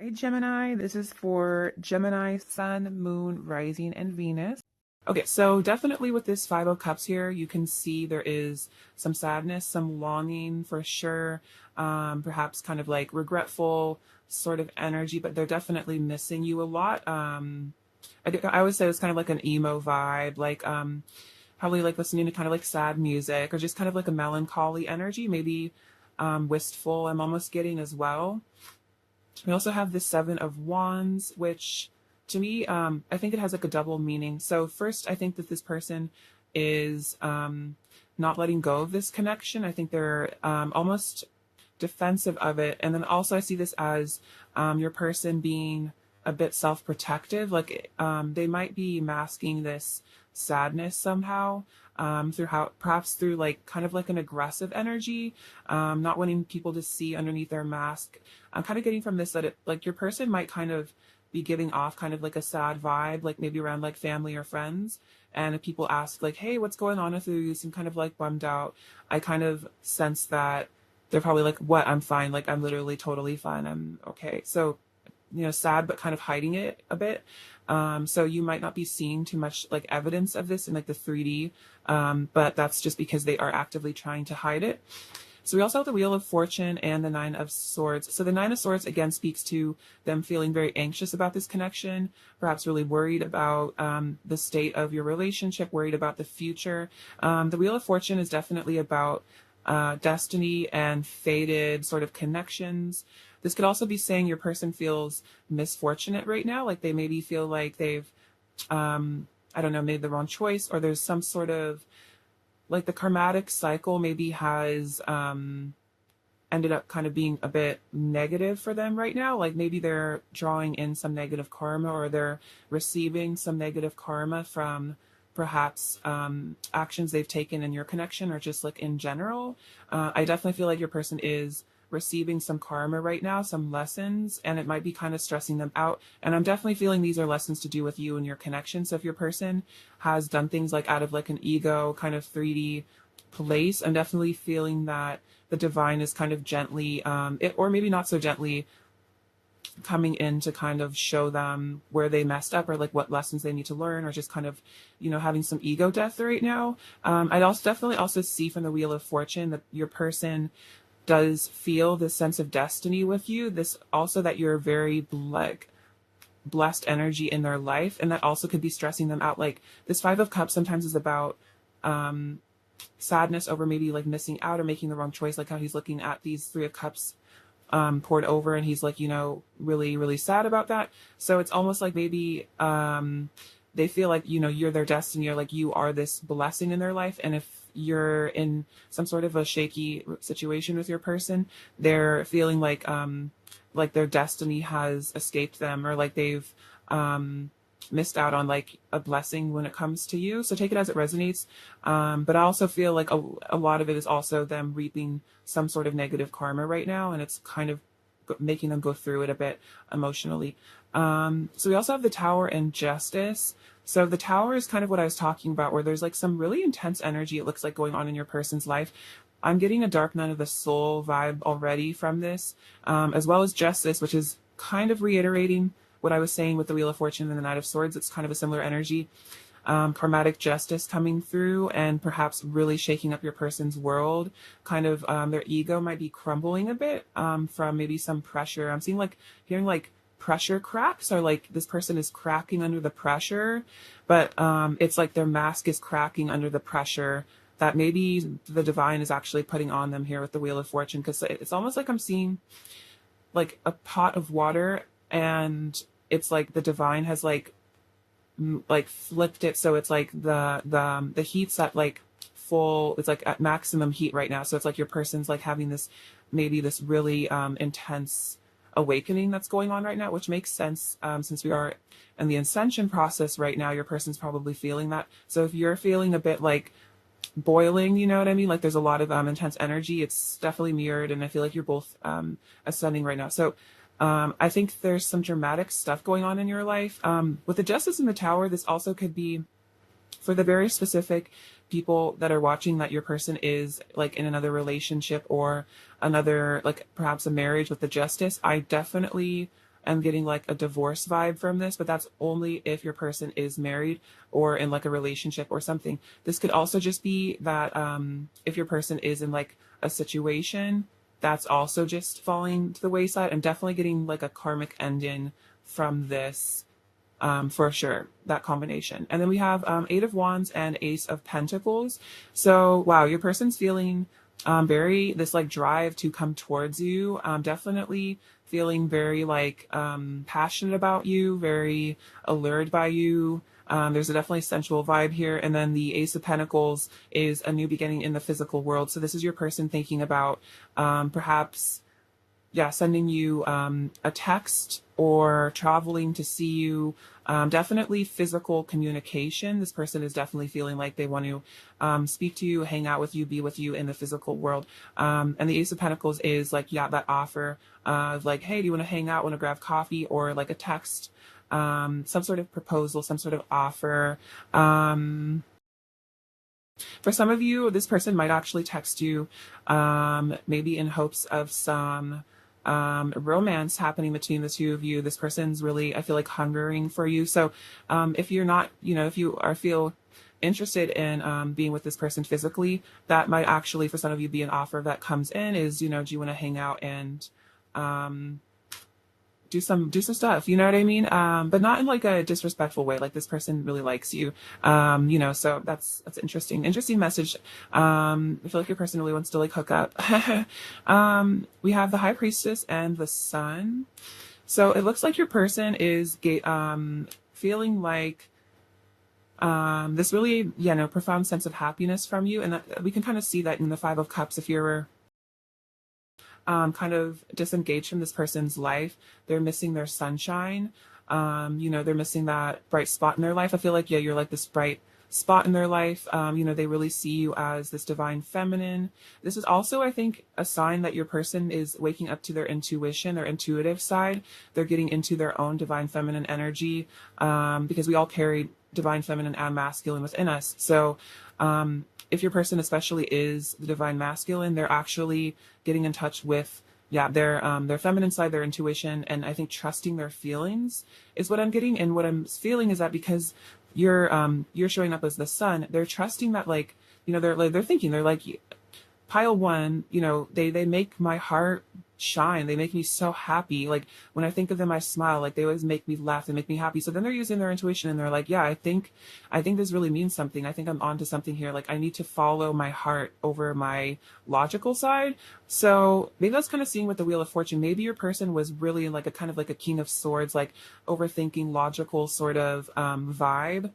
Hi, Gemini. This is for Gemini, Sun, Moon, Rising, and Venus. Okay, so definitely with this Five of Cups here, you can see there is some sadness, some longing for sure, perhaps kind of like regretful sort of energy, but they're definitely missing you a lot. I would say it's kind of like an emo vibe, like probably like listening to kind of like sad music or just kind of like a melancholy energy, maybe wistful, I'm almost getting as well. We also have the Seven of Wands, which to me, I think it has like a double meaning. So first, I think that this person is not letting go of this connection. I think they're almost defensive of it. And then also I see this as your person being a bit self-protective. Like they might be masking this sadness somehow through how perhaps through like kind of like an aggressive energy, not wanting people to see underneath their mask. I'm kind of getting from this that it like your person might kind of be giving off kind of like a sad vibe, like maybe around like family or friends. And if people ask like, hey, what's going on with you? You seem kind of like bummed out. I kind of sense that they're probably like, what? I'm fine. Like, I'm literally totally fine. I'm okay. So, sad, but kind of hiding it a bit. So you might not be seeing too much like evidence of this in like the 3D, but that's just because they are actively trying to hide it. So we also have the Wheel of Fortune and the Nine of Swords. So the Nine of Swords again speaks to them feeling very anxious about this connection, perhaps really worried about the state of your relationship, worried about the future. The Wheel of Fortune is definitely about destiny and fated sort of connections. This could also be saying your person feels misfortunate right now, like they maybe feel like they've, I don't know, made the wrong choice, or there's some sort of like the karmatic cycle maybe has ended up kind of being a bit negative for them right now. Like maybe they're drawing in some negative karma or they're receiving some negative karma from perhaps actions they've taken in your connection or just like in general. I definitely feel like your person is receiving some karma right now, some lessons, and it might be kind of stressing them out. And I'm definitely feeling these are lessons to do with you and your connection. So if your person has done things like out of like an ego kind of 3D place, I'm definitely feeling that the divine is kind of gently, or maybe not so gently, coming in to kind of show them where they messed up or like what lessons they need to learn or just kind of having some ego death right now. I'd also definitely also see from the Wheel of Fortune that your person does feel this sense of destiny with you, this also that you're very like blessed energy in their life, and that also could be stressing them out. Like this Five of Cups sometimes is about sadness over maybe like missing out or making the wrong choice, like how he's looking at these Three of Cups poured over and he's like really really sad about that. So it's almost like maybe they feel like you're their destiny, or like you are this blessing in their life. And if you're in some sort of a shaky situation with your person, they're feeling like their destiny has escaped them, or like they've missed out on like a blessing when it comes to you. So take it as it resonates. But I also feel like a lot of it is also them reaping some sort of negative karma right now, and it's kind of making them go through it a bit emotionally. So we also have the Tower and Justice. So the Tower is kind of what I was talking about, where there's like some really intense energy, it looks like, going on in your person's life. I'm getting a Dark Night of the Soul vibe already from this, as well as Justice, which is kind of reiterating what I was saying with the Wheel of Fortune and the Knight of Swords. It's kind of a similar energy. Karmatic justice coming through and perhaps really shaking up your person's world. Kind of their ego might be crumbling a bit from maybe some pressure. I'm seeing hearing like pressure cracks, or like this person is cracking under the pressure, but it's like their mask is cracking under the pressure that maybe the divine is actually putting on them here with the Wheel of Fortune. Because it's almost like I'm seeing like a pot of water, and it's like the divine has like flipped it, so it's like the heat's at like full, it's like at maximum heat right now. So it's like your person's like having this maybe this really intense awakening that's going on right now, which makes sense since we are in the ascension process right now. Your person's probably feeling that. So if you're feeling a bit like boiling, you know what I mean, like there's a lot of intense energy, it's definitely mirrored, and I feel like you're both ascending right now. So I think there's some dramatic stuff going on in your life. With the Justice in the Tower, this also could be for the very specific people that are watching, that your person is like in another relationship or another, like perhaps a marriage with the Justice. I definitely am getting like a divorce vibe from this, but that's only if your person is married or in like a relationship or something. This could also just be that if your person is in like a situation that's also just falling to the wayside. I'm definitely getting like a karmic ending from this, for sure, that combination. And then we have Eight of Wands and Ace of Pentacles. So, wow, your person's feeling very, this like drive to come towards you, definitely feeling very like passionate about you, very allured by you. There's a definitely sensual vibe here. And then the Ace of Pentacles is a new beginning in the physical world. So this is your person thinking about perhaps, yeah, sending you a text or traveling to see you. Definitely physical communication. This person is definitely feeling like they want to speak to you, hang out with you, be with you in the physical world. And the Ace of Pentacles is like, yeah, that offer of like, hey, do you want to hang out, want to grab coffee, or like a text, some sort of proposal, some sort of offer. For some of you, this person might actually text you, maybe in hopes of some romance happening between the two of you. This person's really, I feel like, hungering for you. So if you're not, if you feel interested in being with this person physically, that might actually, for some of you, be an offer that comes in is, do you want to hang out and do some stuff, you know what I mean? But not in like a disrespectful way. Like this person really likes you, so that's interesting message. I feel like your person really wants to like hook up. We have the High Priestess and the Sun. So it looks like your person is feeling like this really, profound sense of happiness from you. And that, we can kind of see that in the Five of Cups. If you're kind of disengaged from this person's life, they're missing their sunshine. They're missing that bright spot in their life. I feel like, yeah, you're like this bright spot in their life. They really see you as this divine feminine. This is also, I think, a sign that your person is waking up to their intuition, their intuitive side. They're getting into their own divine feminine energy, because we all carry divine feminine and masculine within us. So, if your person especially is the divine masculine, they're actually getting in touch with, their feminine side, their intuition, and I think trusting their feelings is what I'm getting. And what I'm feeling is that because you're showing up as the Sun, they're trusting that, like, they're thinking, they're like, pile one, they make my heart shine. They make me so happy. Like when I think of them, I smile. Like they always make me laugh. They make me happy. So then they're using their intuition and they're like, yeah, I think this really means something. I think I'm onto something here. Like I need to follow my heart over my logical side. So maybe that's kind of seeing with the Wheel of Fortune. Maybe your person was really like a kind of like a King of Swords, like overthinking, logical sort of vibe.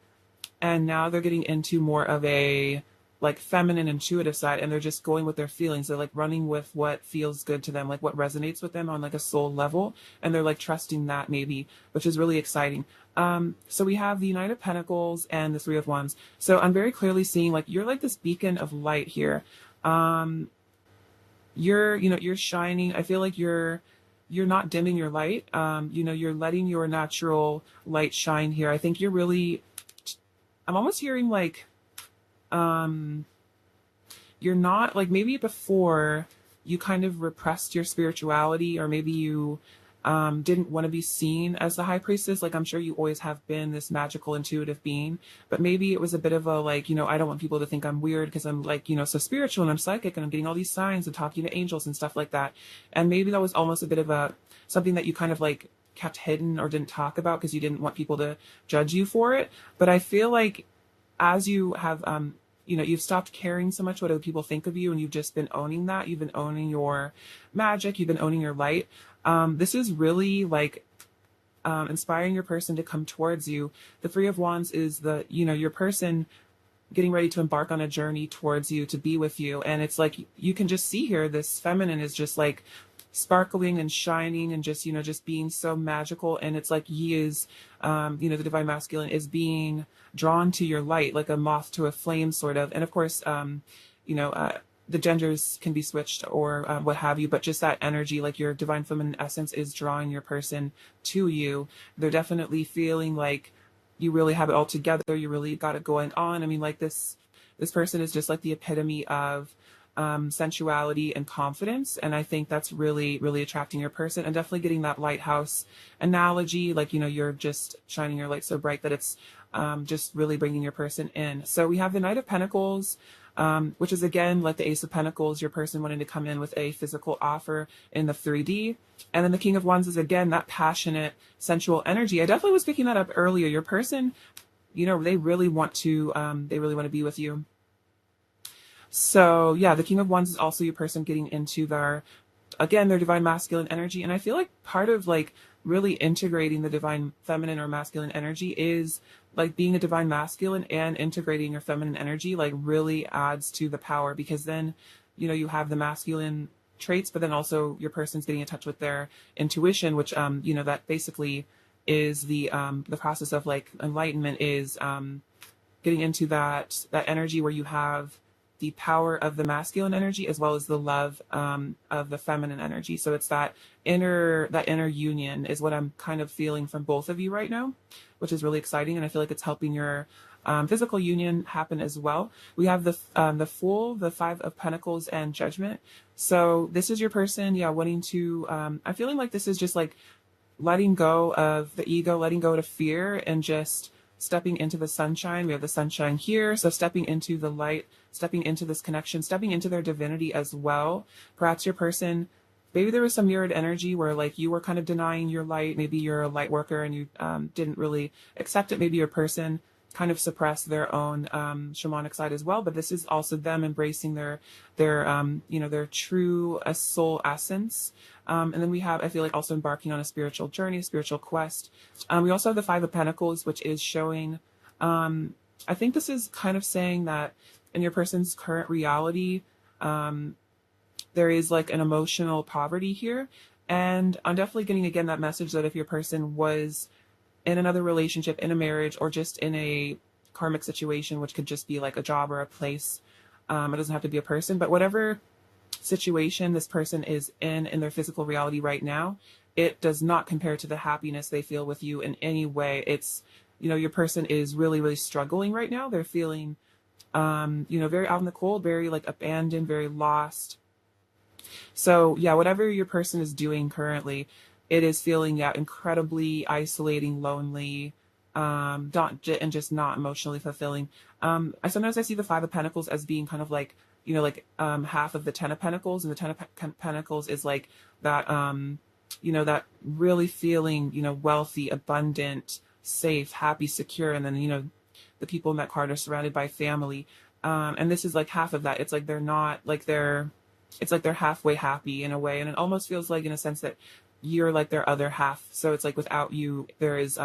And now they're getting into more of a like feminine intuitive side, and they're just going with their feelings. They're like running with what feels good to them, like what resonates with them on like a soul level, and they're like trusting that maybe, which is really exciting. So we have the Knight of Pentacles and the Three of Wands. So I'm very clearly seeing like you're like this beacon of light here. You're shining. I feel like you're not dimming your light. You're letting your natural light shine here. I think you're really, I'm almost hearing like you're not, like maybe before you kind of repressed your spirituality, or maybe you didn't want to be seen as the High Priestess. Like I'm sure you always have been this magical intuitive being, but maybe it was a bit of a like, I don't want people to think I'm weird because I'm like, so spiritual and I'm psychic and I'm getting all these signs and talking to angels and stuff like that. And maybe that was almost a bit of a something that you kind of like kept hidden or didn't talk about because you didn't want people to judge you for it. But I feel like as you have you've stopped caring so much what other people think of you, and you've just been owning that. You've been owning your magic. You've been owning your light. This is really like inspiring your person to come towards you. The Three of Wands is your person getting ready to embark on a journey towards you, to be with you. And it's like, you can just see here, this feminine is just like sparkling and shining and just, just being so magical. And it's like he is, the divine masculine is being drawn to your light, like a moth to a flame sort of. And of course, the genders can be switched or what have you, but just that energy, like your divine feminine essence is drawing your person to you. They're definitely feeling like you really have it all together. You really got it going on. I mean, like this person is just like the epitome of sensuality and confidence. And I think that's really, really attracting your person, and definitely getting that lighthouse analogy. Like, you're just shining your light so bright that it's just really bringing your person in. So we have the Knight of Pentacles, which is again like the Ace of Pentacles, your person wanting to come in with a physical offer in the 3D. And then the King of Wands is again that passionate, sensual energy. I definitely was picking that up earlier. Your person, they really want to be with you. So yeah, the King of Wands is also your person getting into their divine masculine energy. And I feel like part of like really integrating the divine feminine or masculine energy is like being a divine masculine and integrating your feminine energy, like really adds to the power, because then, you have the masculine traits, but then also your person's getting in touch with their intuition, which, that basically is the process of like enlightenment, is getting into that energy where you have the power of the masculine energy as well as the love of the feminine energy. So it's that inner union is what I'm kind of feeling from both of you right now, which is really exciting. And I feel like it's helping your physical union happen as well. We have the Fool, the Five of Pentacles, and Judgment. So this is your person, wanting to, I'm feeling like this is just like letting go of the ego, letting go of fear, and just stepping into the sunshine. We have the sunshine here. So stepping into the light, stepping into this connection, stepping into their divinity as well. Perhaps your person, maybe there was some mirrored energy where like you were kind of denying your light. Maybe you're a light worker and you didn't really accept it. Maybe your person kind of suppress their own shamanic side as well. But this is also them embracing their true soul essence. And then we have, I feel like, also embarking on a spiritual journey, a spiritual quest. We also have the Five of Pentacles, which is showing, I think this is kind of saying that in your person's current reality, there is like an emotional poverty here. And I'm definitely getting, again, that message that if your person was in another relationship, in a marriage, or just in a karmic situation, which could just be like a job or a place, it doesn't have to be a person, but whatever situation this person is in their physical reality right now, it does not compare to the happiness they feel with you in any way. It's, your person is really, really struggling right now. They're feeling, very out in the cold, very like abandoned, very lost. So yeah, whatever your person is doing currently, it is feeling, incredibly isolating, lonely, and just not emotionally fulfilling. Sometimes I see the Five of Pentacles as being kind of like, half of the Ten of Pentacles, and the Ten of Pentacles is like that, that really feeling, wealthy, abundant, safe, happy, secure. And then, the people in that card are surrounded by family. And this is like half of that. It's like they're not like it's like they're halfway happy in a way. And it almost feels like, in a sense, that you're like their other half. So it's like without you, there is,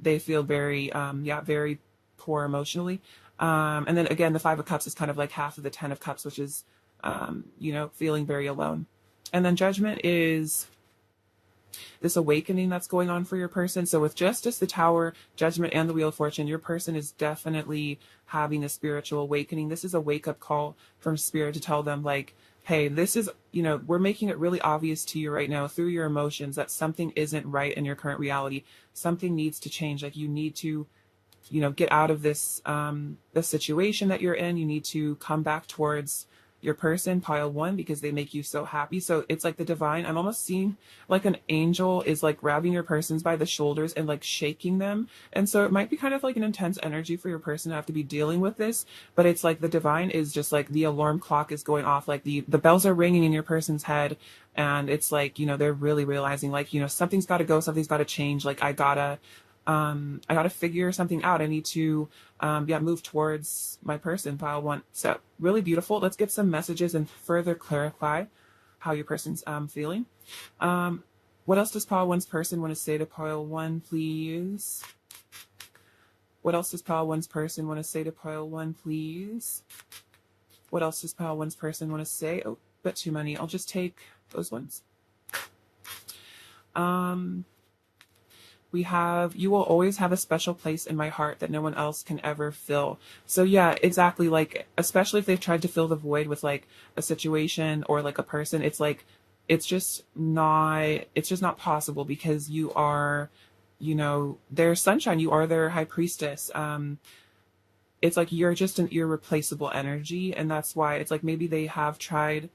they feel very, very poor emotionally. And then again, the Five of Cups is kind of like half of the Ten of Cups, which is, feeling very alone. And then Judgment is this awakening that's going on for your person. So with Justice, the Tower, Judgment, and the Wheel of Fortune, your person is definitely having a spiritual awakening. This is a wake-up call from Spirit to tell them, like, hey, this is, we're making it really obvious to you right now through your emotions that something isn't right in your current reality. Something needs to change. Like, you need to, get out of this, this situation that you're in. You need to come back towards your person, pile one, because they make you so happy. So it's like the divine, I'm almost seeing like an angel is like grabbing your persons by the shoulders and like shaking them. And so it might be kind of like an intense energy for your person to have to be dealing with this, but it's like the divine is just like the alarm clock is going off, like the bells are ringing in your person's head. And it's like, they're really realizing like, something's got to go, something's got to change. Like I gotta figure something out. I need to, move towards my person, pile one. So really beautiful. Let's get some messages and further clarify how your person's feeling. What else does pile one's person want to say to pile one, please? What else does pile one's person want to say to pile one, please? What else does pile one's person want to say? Oh, bit too many. I'll just take those ones. We have, you will always have a special place in my heart that no one else can ever fill. So yeah, exactly. Like, especially if they've tried to fill the void with like a situation or like a person, it's like, it's just not possible, because you are, their sunshine, you are their high priestess. it's like you're just an irreplaceable energy. And that's why it's like maybe they have tried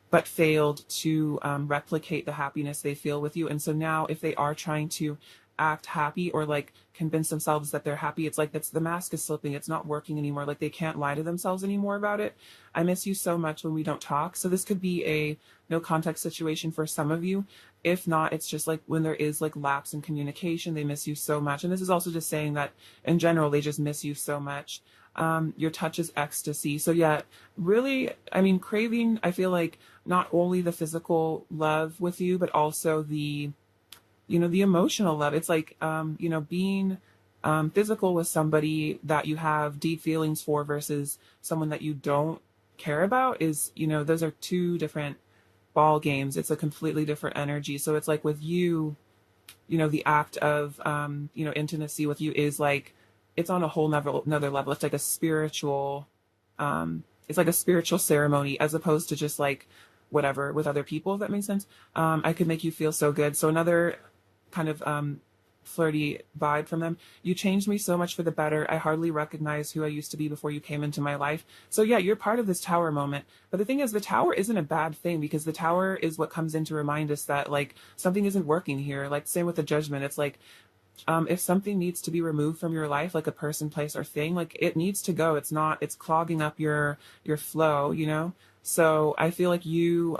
but failed to replicate the happiness they feel with you. And so now if they are trying to act happy or like convince themselves that they're happy, it's like that's the mask is slipping. It's not working anymore. Like they can't lie to themselves anymore about it. I miss you so much when we don't talk. So this could be a no contact situation for some of you. If not, it's just like when there is like lapse in communication, they miss you so much. And this is also just saying that in general, they just miss you so much. Your touch is ecstasy. So yeah, really, I mean, craving, I feel like not only the physical love with you, but also the, you know, the emotional love. It's like, you know, being physical with somebody that you have deep feelings for versus someone that you don't care about is, you know, those are two different ball games. It's a completely different energy. So it's like with you, you know, the act of, you know, intimacy with you is like, it's on a whole another level. It's like a spiritual, it's like a spiritual ceremony as opposed to just like whatever with other people, if that makes sense. I could make you feel so good. So another kind of flirty vibe from them. You changed me so much for the better. I hardly recognize who I used to be before you came into my life. So yeah, you're part of this tower moment. But the thing is, the tower isn't a bad thing because the tower is what comes in to remind us that like something isn't working here. Like same with the judgment. It's like, if something needs to be removed from your life, like a person, place, or thing, like it needs to go. It's clogging up your flow, you know? So I feel like you,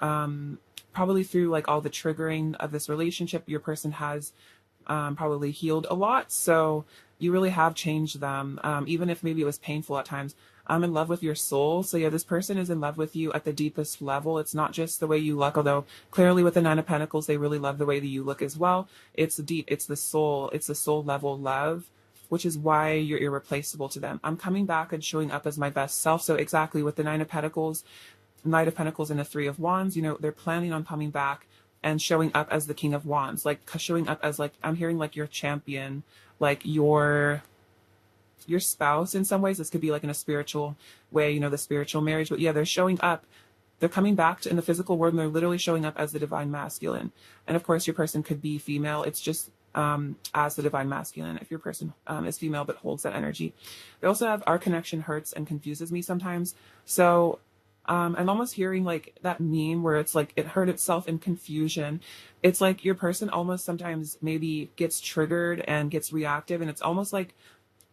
probably through like all the triggering of this relationship, your person has probably healed a lot. So you really have changed them, even if maybe it was painful at times. I'm in love with your soul. So yeah, this person is in love with you at the deepest level. It's not just the way you look, although clearly with the Nine of Pentacles, they really love the way that you look as well. It's deep. It's the soul level love, which is why you're irreplaceable to them. I'm coming back and showing up as my best self. So exactly with the Knight of Pentacles and the Three of Wands, you know, they're planning on coming back and showing up as the King of Wands, like showing up as like, I'm hearing like your champion, like your spouse in some ways. This could be like in a spiritual way, you know, the spiritual marriage. But yeah, they're showing up. They're coming back to, in the physical world, and they're literally showing up as the divine masculine. And of course, your person could be female. It's just as the divine masculine if your person is female but holds that energy. They also have our connection hurts and confuses me sometimes. So I'm almost hearing like that meme where it's like it hurt itself in confusion. It's like your person almost sometimes maybe gets triggered and gets reactive, and it's almost like,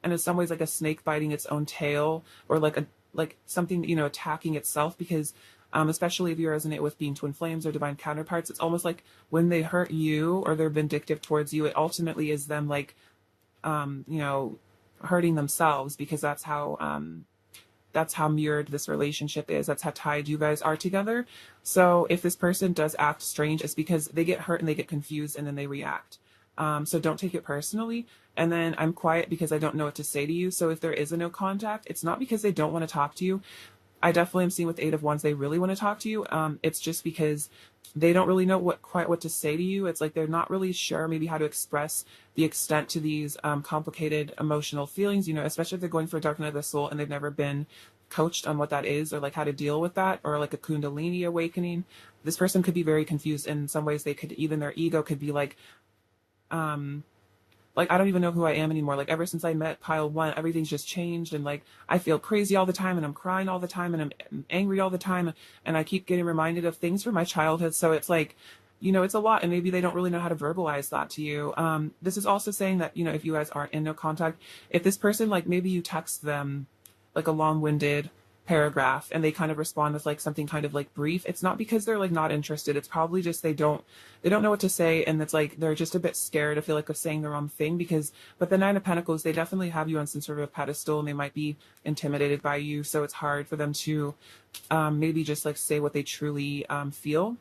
and in some ways like a snake biting its own tail, or like something, you know, attacking itself, because especially if you resonate with being twin flames or divine counterparts, it's almost like when they hurt you or they're vindictive towards you, it ultimately is them like you know, hurting themselves, because that's how mirrored this relationship is. That's how tied you guys are together. So if this person does act strange, it's because they get hurt and they get confused and then they react. So don't take it personally. And then I'm quiet because I don't know what to say to you. So if there is a no contact, it's not because they don't want to talk to you. I definitely am seeing with the Eight of Wands, they really want to talk to you. It's just because they don't really know quite what to say to you. It's like they're not really sure maybe how to express the extent to these complicated emotional feelings, you know, especially if they're going for a dark night of the soul and they've never been coached on what that is, or like how to deal with that, or like a Kundalini awakening. This person could be very confused. In some ways, they could, even their ego could be like I don't even know who I am anymore. Like ever since I met pile one, everything's just changed, and like I feel crazy all the time, and I'm crying all the time, and I'm angry all the time, and I keep getting reminded of things from my childhood. So it's like, you know, it's a lot, and maybe they don't really know how to verbalize that to you. This is also saying that, you know, if you guys aren't in no contact, if this person, like maybe you text them like a long-winded paragraph and they kind of respond with like something kind of like brief, it's not because they're like not interested. It's probably just they don't know what to say, and it's like they're just a bit scared, I feel like, of saying the wrong thing. But the Nine of Pentacles, they definitely have you on some sort of a pedestal, and they might be intimidated by you, so it's hard for them to maybe just like say what they truly feel.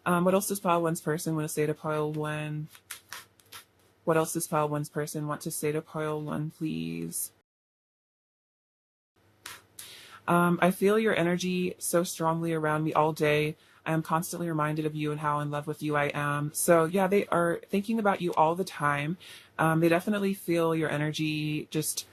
What else does pile one's person want to say to pile one? What else does pile one's person want to say to pile one, please? I feel your energy so strongly around me all day. I am constantly reminded of you and how in love with you I am. So yeah, they are thinking about you all the time. They definitely feel your energy just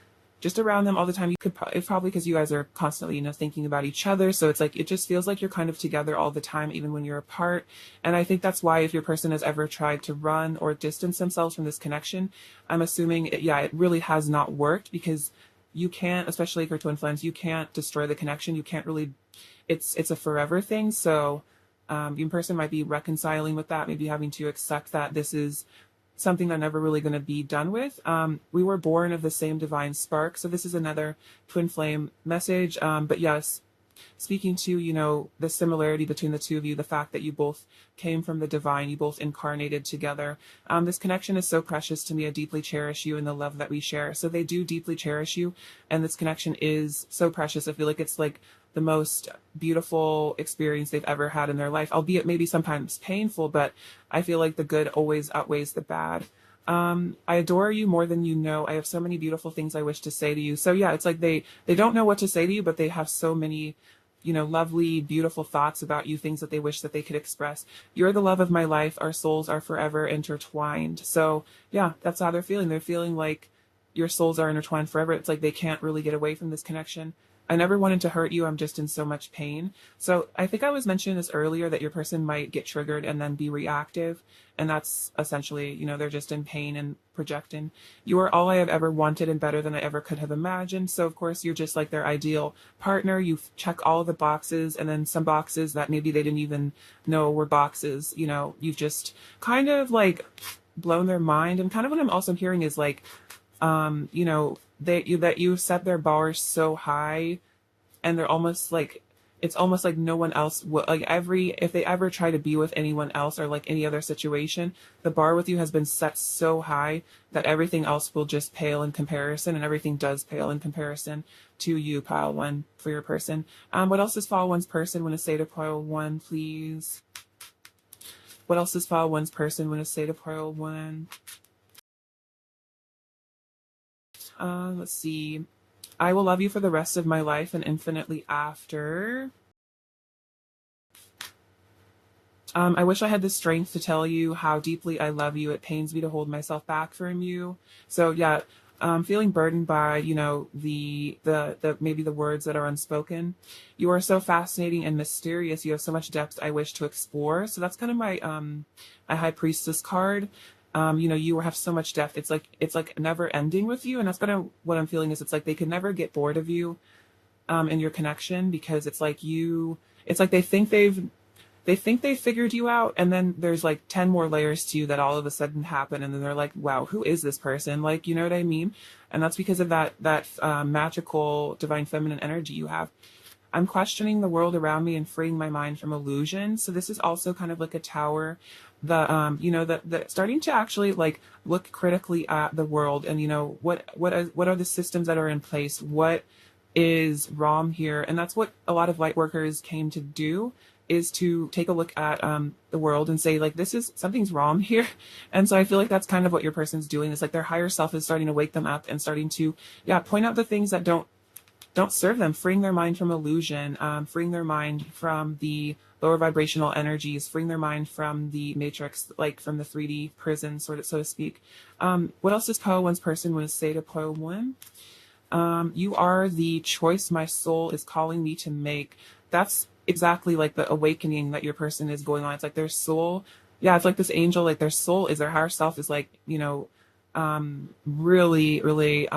around them all the time. You could it's probably because you guys are constantly, you know, thinking about each other. So it's like, it just feels like you're kind of together all the time, even when you're apart. And I think that's why if your person has ever tried to run or distance themselves from this connection, I'm assuming it really has not worked, because you can't, especially for twin flames, you can't destroy the connection. You can't really, it's a forever thing. So your person might be reconciling with that, maybe having to accept that this is something they're never really going to be done with. We were born of the same divine spark. So this is another twin flame message. But yes, speaking to, the similarity between the two of you, the fact that you both came from the divine, you both incarnated together. This connection is so precious to me. I deeply cherish you and the love that we share. So they do deeply cherish you. And this connection is so precious. I feel like it's like the most beautiful experience they've ever had in their life, albeit maybe sometimes painful, but I feel like the good always outweighs the bad. I adore you more than you know. I have so many beautiful things I wish to say to you. So yeah, it's like they don't know what to say to you, but they have so many, lovely, beautiful thoughts about you, things that they wish that they could express. You're the love of my life. Our souls are forever intertwined. So yeah, that's how they're feeling. They're feeling like your souls are intertwined forever. It's like they can't really get away from this connection. I never wanted to hurt you. I'm just in so much pain. So I think I was mentioning this earlier that your person might get triggered and then be reactive. And that's essentially, they're just in pain and projecting. You are all I have ever wanted and better than I ever could have imagined. So of course you're just like their ideal partner. You check all the boxes, and then some boxes that maybe they didn't even know were boxes. You've just kind of like blown their mind. And kind of what I'm also hearing is like, that you set their bar so high, and they're almost like, it's almost like no one else will, like if they ever try to be with anyone else or like any other situation, the bar with you has been set so high that everything else will just pale in comparison, and everything does pale in comparison to you, pile one, for your person. What else does pile one's person want to say to pile one, please? What else does pile one's person want to say to pile one? Let's see. I will love you for the rest of my life and infinitely after. I wish I had the strength to tell you how deeply I love you. It pains me to hold myself back from you. So yeah, feeling burdened by, the maybe the words that are unspoken. You are so fascinating and mysterious. You have so much depth I wish to explore. So that's kind of my a High Priestess card. You have so much depth. It's like never ending with you. And that's kind of what I'm feeling is it's like they could never get bored of you in your connection, because it's like they think they've figured you out, and then there's like 10 more layers to you that all of a sudden happen, and then they're like, wow, who is this person? Like, you know what I mean? And that's because of that magical divine feminine energy you have. I'm questioning the world around me and freeing my mind from illusion. So this is also kind of like a tower. The starting to actually like look critically at the world, and what are the systems that are in place? What is wrong here? And that's what a lot of light workers came to do, is to take a look at the world and say, like, something's wrong here. And so I feel like that's kind of what your person's doing. Is like their higher self is starting to wake them up and starting to point out the things that don't serve them, freeing their mind from illusion, freeing their mind from the lower vibrational energies, freeing their mind from the matrix, like from the 3D prison, so to speak. What else does Pile One's person want to say to Pile One? You are the choice my soul is calling me to make. That's exactly like the awakening that your person is going on. It's like their soul, it's like this angel, like their soul is their higher self is like, really, really,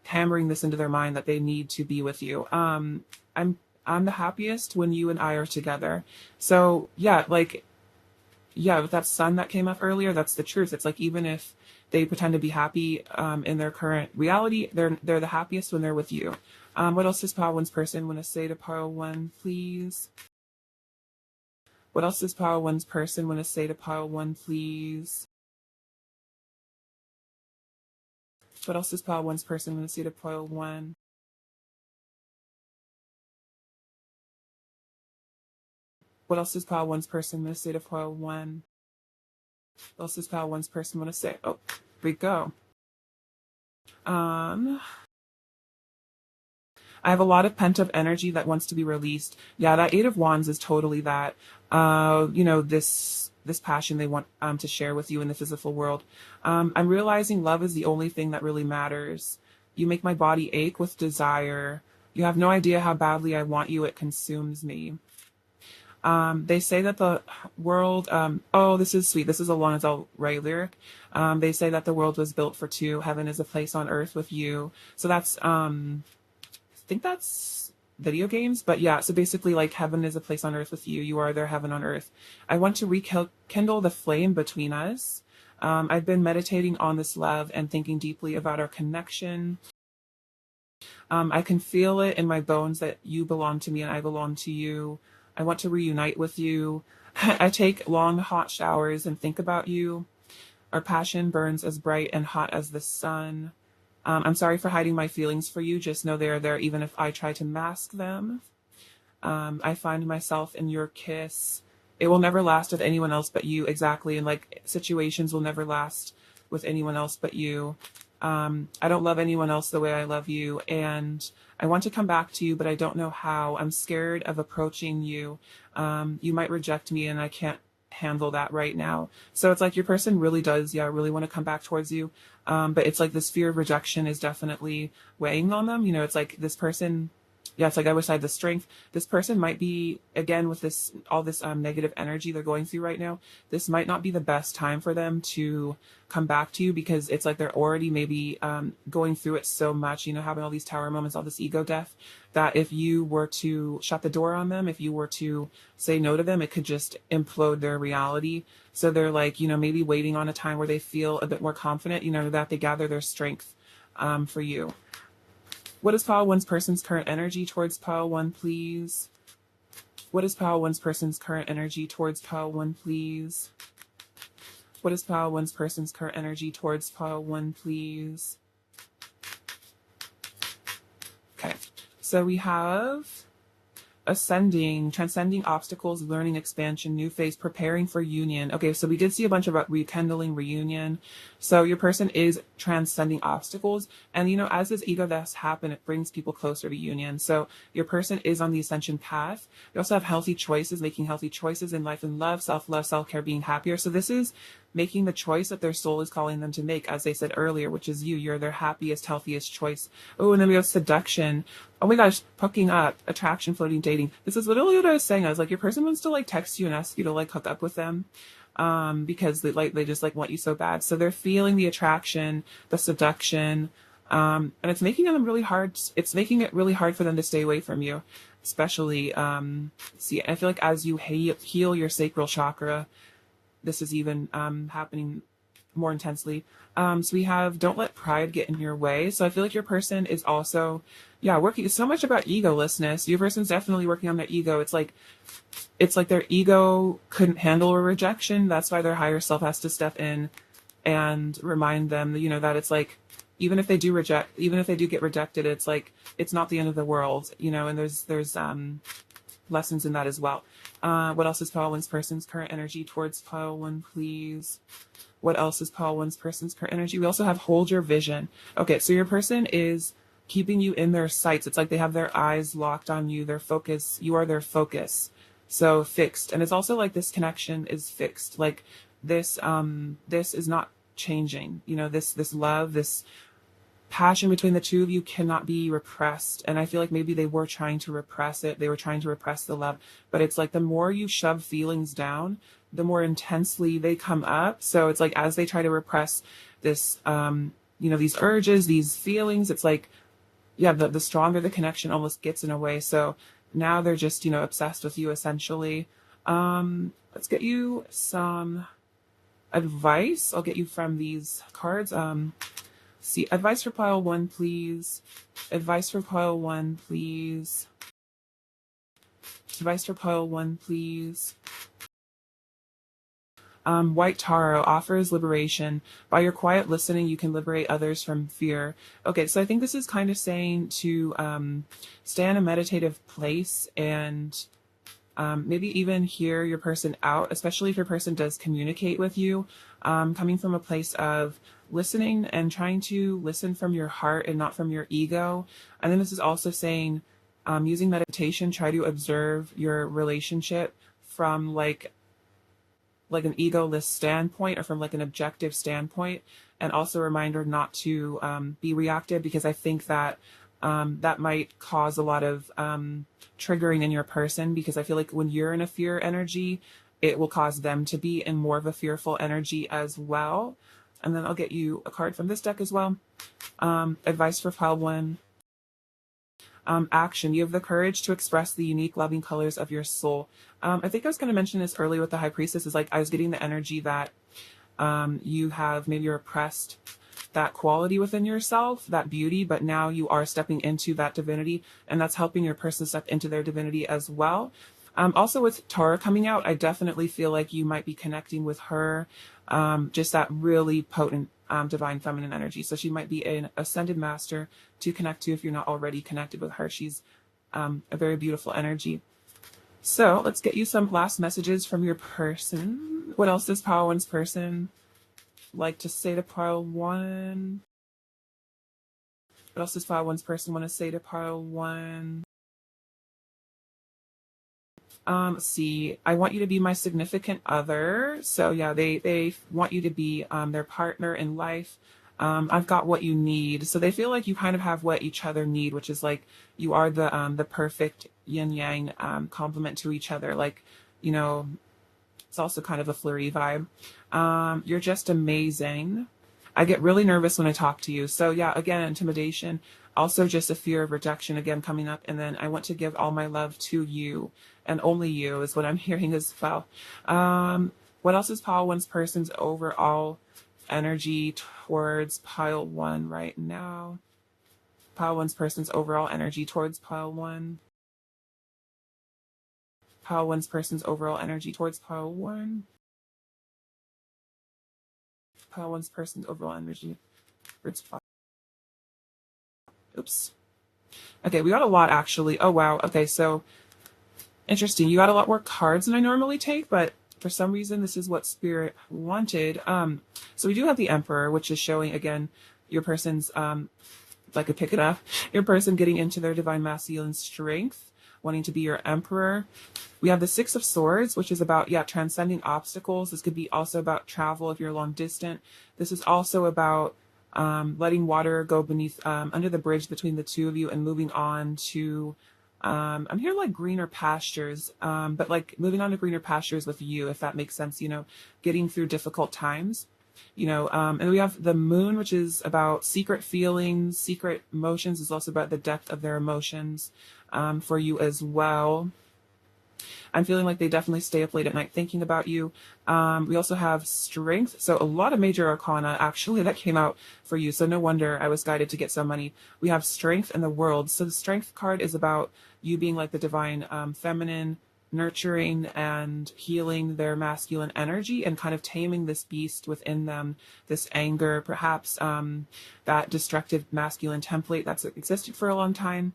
hammering this into their mind that they need to be with you. I'm the happiest when you and I are together. So with that sun that came up earlier, that's the truth. It's like, even if they pretend to be happy in their current reality, they're the happiest when they're with you. What else does Pile One's person want to say to Pile One, please? What else does Pile One's person want to say to Pile One, please? What else does Pile One's person want to say to Pile One? What else does Pile One's person want to say to Pile One? What else does Pile One's person want to say? Oh, here we go. I have a lot of pent up energy that wants to be released. Yeah, that Eight of Wands is totally that. This passion they want to share with you in the physical world. I'm realizing love is the only thing that really matters. You make my body ache with desire. You have no idea how badly I want you. It consumes me. They say that the world, oh, this is sweet. This is a long as I'll write lyric. They say that the world was built for two. Heaven is a place on earth with you. So that's, I think that's video games, but yeah, so basically like heaven is a place on earth with you. You are their heaven on earth. I want to rekindle the flame between us. I've been meditating on this love and thinking deeply about our connection. I can feel it in my bones that you belong to me and I belong to you. I want to reunite with you. I take long, hot showers and think about you. Our passion burns as bright and hot as the sun. I'm sorry for hiding my feelings for you. Just know they're there even if I try to mask them. I find myself in your kiss. It will never last with anyone else but you. Exactly. And like situations will never last with anyone else but you. I don't love anyone else the way I love you. And I want to come back to you, but I don't know how. I'm scared of approaching you. You might reject me and I can't handle that right now. So it's like your person really does, yeah, really want to come back towards you. But it's like this fear of rejection is definitely weighing on them. You know, it's like this person, yeah, it's like I wish I had the strength. This person might be, again, with this, all this negative energy they're going through right now, this might not be the best time for them to come back to you because it's like they're already maybe going through it so much, you know, having all these tower moments, all this ego death, that if you were to shut the door on them, if you were to say no to them, it could just implode their reality. So they're like, you know, maybe waiting on a time where they feel a bit more confident, you know, that they gather their strength for you. What is Pile 1's person's current energy towards Pile 1, please? What is Pile 1's person's current energy towards Pile 1, please? What is Pile 1's person's current energy towards Pile 1, please? Okay, so we have ascending, transcending obstacles, learning, expansion, new phase, preparing for union. Okay, so we did see a bunch about rekindling, reunion. So your person is transcending obstacles. And, you know, as this ego deaths happen, it brings people closer to union. So your person is on the ascension path. You also have healthy choices, making healthy choices in life and love, self-love, self-care, being happier. So this is making the choice that their soul is calling them to make, as they said earlier, which is you. You're their happiest, healthiest choice. Oh, and then we have seduction. Oh my gosh, hooking up, attraction, floating, dating. This is literally what I was saying. I was like, your person wants to like text you and ask you to like hook up with them, because they just like want you so bad. So they're feeling the attraction, the seduction, and it's making them really hard. It's making it really hard for them to stay away from you, especially. See, I feel like as you heal your sacral chakra, this is even happening more intensely. So we have don't let pride get in your way. So I feel like your person is also, yeah, working so much about egolessness. Your person's definitely working on their ego. It's like their ego couldn't handle a rejection. That's why their higher self has to step in and remind them, you know, that it's like, even if they do get rejected, it's like, it's not the end of the world, you know, and there's lessons in that as well. What else is Pile 1's person's current energy towards Pile 1, please? What else is Pile 1's person's current energy? We also have hold your vision. Okay, so your person is keeping you in their sights. It's like they have their eyes locked on you, their focus. You are their focus. So fixed. And it's also like this connection is fixed. Like this is not changing. You know, this love, this passion between the two of you cannot be repressed. And I feel like maybe they were trying to repress it. They were trying to repress the love. But it's like the more you shove feelings down, the more intensely they come up. So it's like as they try to repress this, you know, these urges, these feelings, it's like, yeah, the stronger the connection almost gets in a way. So now they're just, you know, obsessed with you essentially. Let's get you some advice. I'll get you from these cards. See, advice for Pile 1, please. Advice for Pile 1, please. Advice for Pile 1, please. White Tarot offers liberation. By your quiet listening, you can liberate others from fear. Okay, so I think this is kind of saying to stay in a meditative place and maybe even hear your person out, especially if your person does communicate with you, coming from a place of listening and trying to listen from your heart and not from your ego. And then this is also saying, using meditation, try to observe your relationship from like an egoless standpoint or from like an objective standpoint. And also a reminder not to be reactive, because I think that that might cause a lot of triggering in your person, because I feel like when you're in a fear energy, it will cause them to be in more of a fearful energy as well. And then I'll get you a card from this deck as well. Advice for pile one. Action. You have the courage to express the unique loving colors of your soul. I think I was going to mention this earlier with the High Priestess, is like I was getting the energy that you have maybe repressed that quality within yourself, that beauty, but now you are stepping into that divinity, and that's helping your person step into their divinity as well. Also with Tara coming out, I definitely feel like you might be connecting with her, just that really potent divine feminine energy. So she might be an ascended master to connect to if you're not already connected with her. She's a very beautiful energy. So let's get you some last messages from your person. What else does pile one's person like to say to pile one? What else does pile one's person want to say to pile one? Let's see. I want you to be my significant other. So yeah, they want you to be their partner in life. I've got what you need. So they feel like you kind of have what each other need, which is like you are the perfect yin yang complement to each other. Like, you know, it's also kind of a flirty vibe. You're just amazing. I get really nervous when I talk to you. So yeah, again, intimidation. Also just a fear of rejection again coming up. And then I want to give all my love to you, and only you is what I'm hearing as well. What else is pile one's person's overall energy towards pile one right now? Pile one's person's overall energy towards pile one. Pile one's person's overall energy towards pile one. Pile one's person's overall energy towards pile. Oops. Okay, we got a lot actually. Oh wow. Okay, so interesting. You got a lot more cards than I normally take, but for some reason this is what Spirit wanted. So we do have the Emperor, which is showing again your person's if I could pick it up, your person getting into their divine masculine strength, wanting to be your emperor. We have the Six of Swords, which is about, yeah, transcending obstacles. This could be also about travel if you're long distant. This is also about letting water go beneath, under the bridge between the two of you and moving on to, I'm hearing like greener pastures, but like moving on to greener pastures with you, if that makes sense, you know, getting through difficult times. You know, and we have the Moon, which is about secret feelings, secret emotions. Is also about the depth of their emotions for you as well. I'm feeling like they definitely stay up late at night thinking about you. We also have Strength. So a lot of major arcana actually that came out for you. So no wonder I was guided to get some money. We have Strength and the World. So the Strength card is about you being like the divine feminine, nurturing and healing their masculine energy and kind of taming this beast within them, this anger, perhaps that destructive masculine template that's existed for a long time.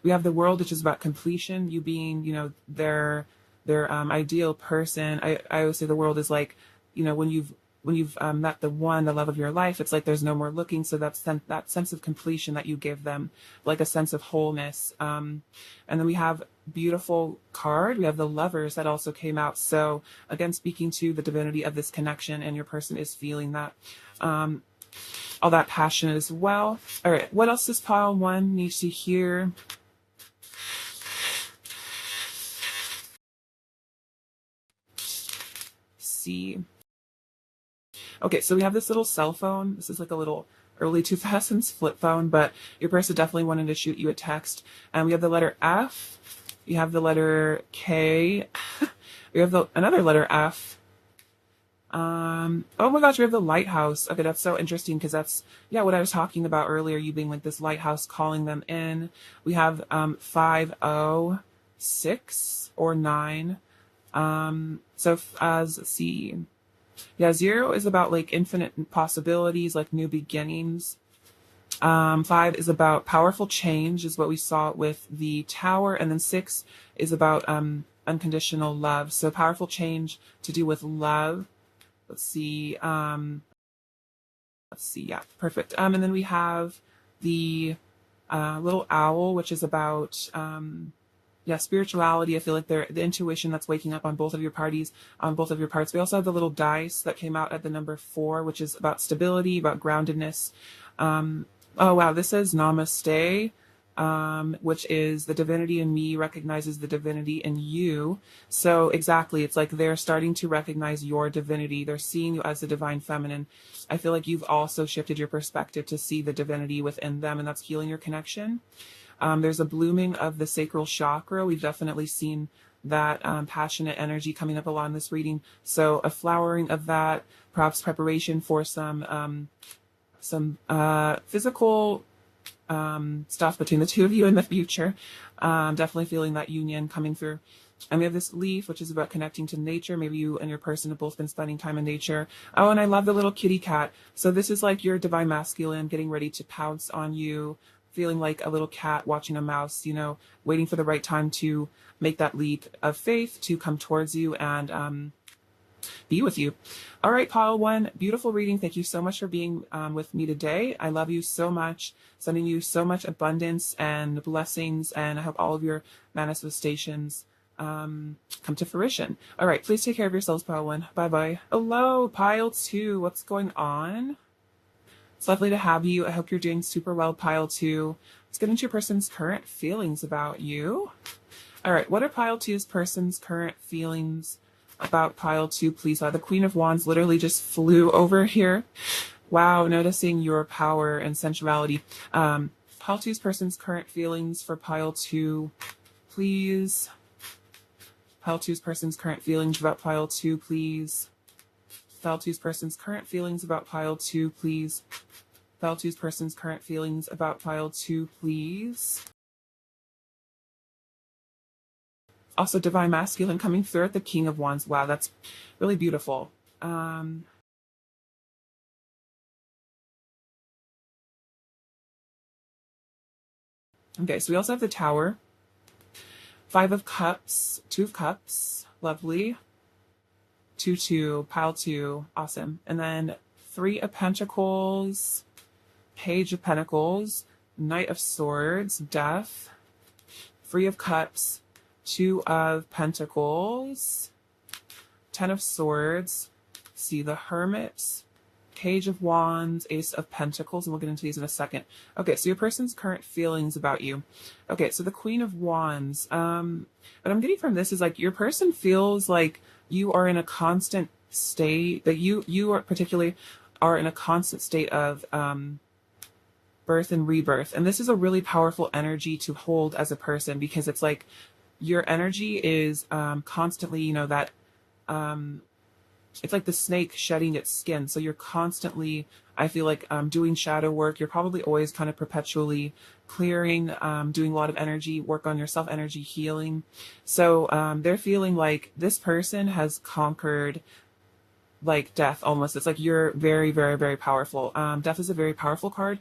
We have the World, which is about completion, you being, you know, their ideal person. I always say the World is like, you know, when you've met the one, the love of your life, it's like there's no more looking. So that's that sense of completion that you give them, like a sense of wholeness. And then we have beautiful card. We have the Lovers that also came out. So again, speaking to the divinity of this connection, and your person is feeling that, all that passion as well. All right, what else does pile one need to hear? See. Okay, so we have this little cell phone. This is like a little early 2000s flip phone, but your person definitely wanted to shoot you a text. And we have the letter F. You have the letter K. We have another letter F. Oh my gosh, we have the lighthouse. Okay, that's so interesting because that's, yeah, what I was talking about earlier, you being like this lighthouse calling them in. We have 5, 0, 6, or 9. So as C. Yeah, 0 is about like infinite possibilities, like new beginnings. 5 is about powerful change, is what we saw with the Tower. And then 6 is about unconditional love. So powerful change to do with love. Let's see. Yeah, perfect. And then we have the little owl, which is about yeah, spirituality. I feel like the intuition that's waking up on both of your parties, on both of your parts. We also have the little dice that came out at the number 4, which is about stability, about groundedness. Oh wow, this says namaste. which is the divinity in me recognizes the divinity in you. So exactly, it's like they're starting to recognize your divinity. They're seeing you as the divine feminine. I feel like you've also shifted your perspective to see the divinity within them, and that's healing your connection. There's a blooming of the sacral chakra. We've definitely seen that passionate energy coming up along this reading. So a flowering of that, perhaps preparation for some physical stuff between the two of you in the future. Definitely feeling that union coming through. And we have this leaf, which is about connecting to nature. Maybe you and your person have both been spending time in nature. Oh, and I love the little kitty cat. So this is like your divine masculine getting ready to pounce on you, feeling like a little cat watching a mouse, you know, waiting for the right time to make that leap of faith to come towards you and be with you. All right, pile one, beautiful reading. Thank you so much for being with me today. I love you so much, sending you so much abundance and blessings, and I hope all of your manifestations come to fruition. All right, please take care of yourselves, pile one. Bye-bye. Hello, pile two. What's going on? It's lovely to have you. I hope you're doing super well, pile two. Let's get into your person's current feelings about you. All right, what are pile two's person's current feelings about pile two, please? The Queen of Wands literally just flew over here. Wow, noticing your power and sensuality. Pile two's person's current feelings for pile two, please. Pile two's person's current feelings about pile two, please. Pile two's person's current feelings about pile two, please. Pile two's person's current feelings about pile two, please. Also, divine masculine coming through at the King of Wands. Wow, that's really beautiful. Okay, so we also have the Tower, Five of Cups, Two of Cups, lovely. 2-2, pile two, awesome. And then Three of Pentacles, Page of Pentacles, Knight of Swords, Death, Three of Cups, Two of Pentacles, Ten of Swords, see the Hermit, Page of Wands, Ace of Pentacles, and we'll get into these in a second. Okay, so your person's current feelings about you. Okay, so the Queen of Wands. What I'm getting from this is like your person feels like you are in a constant state, that you are particularly are in a constant state of birth and rebirth. And this is a really powerful energy to hold as a person, because it's like your energy is constantly, you know, that it's like the snake shedding its skin. So you're constantly, I feel like, doing shadow work. You're probably always kind of perpetually clearing, doing a lot of energy work on yourself, energy healing. So they're feeling like this person has conquered like death almost. It's like you're very, very, very powerful. Death is a very powerful card.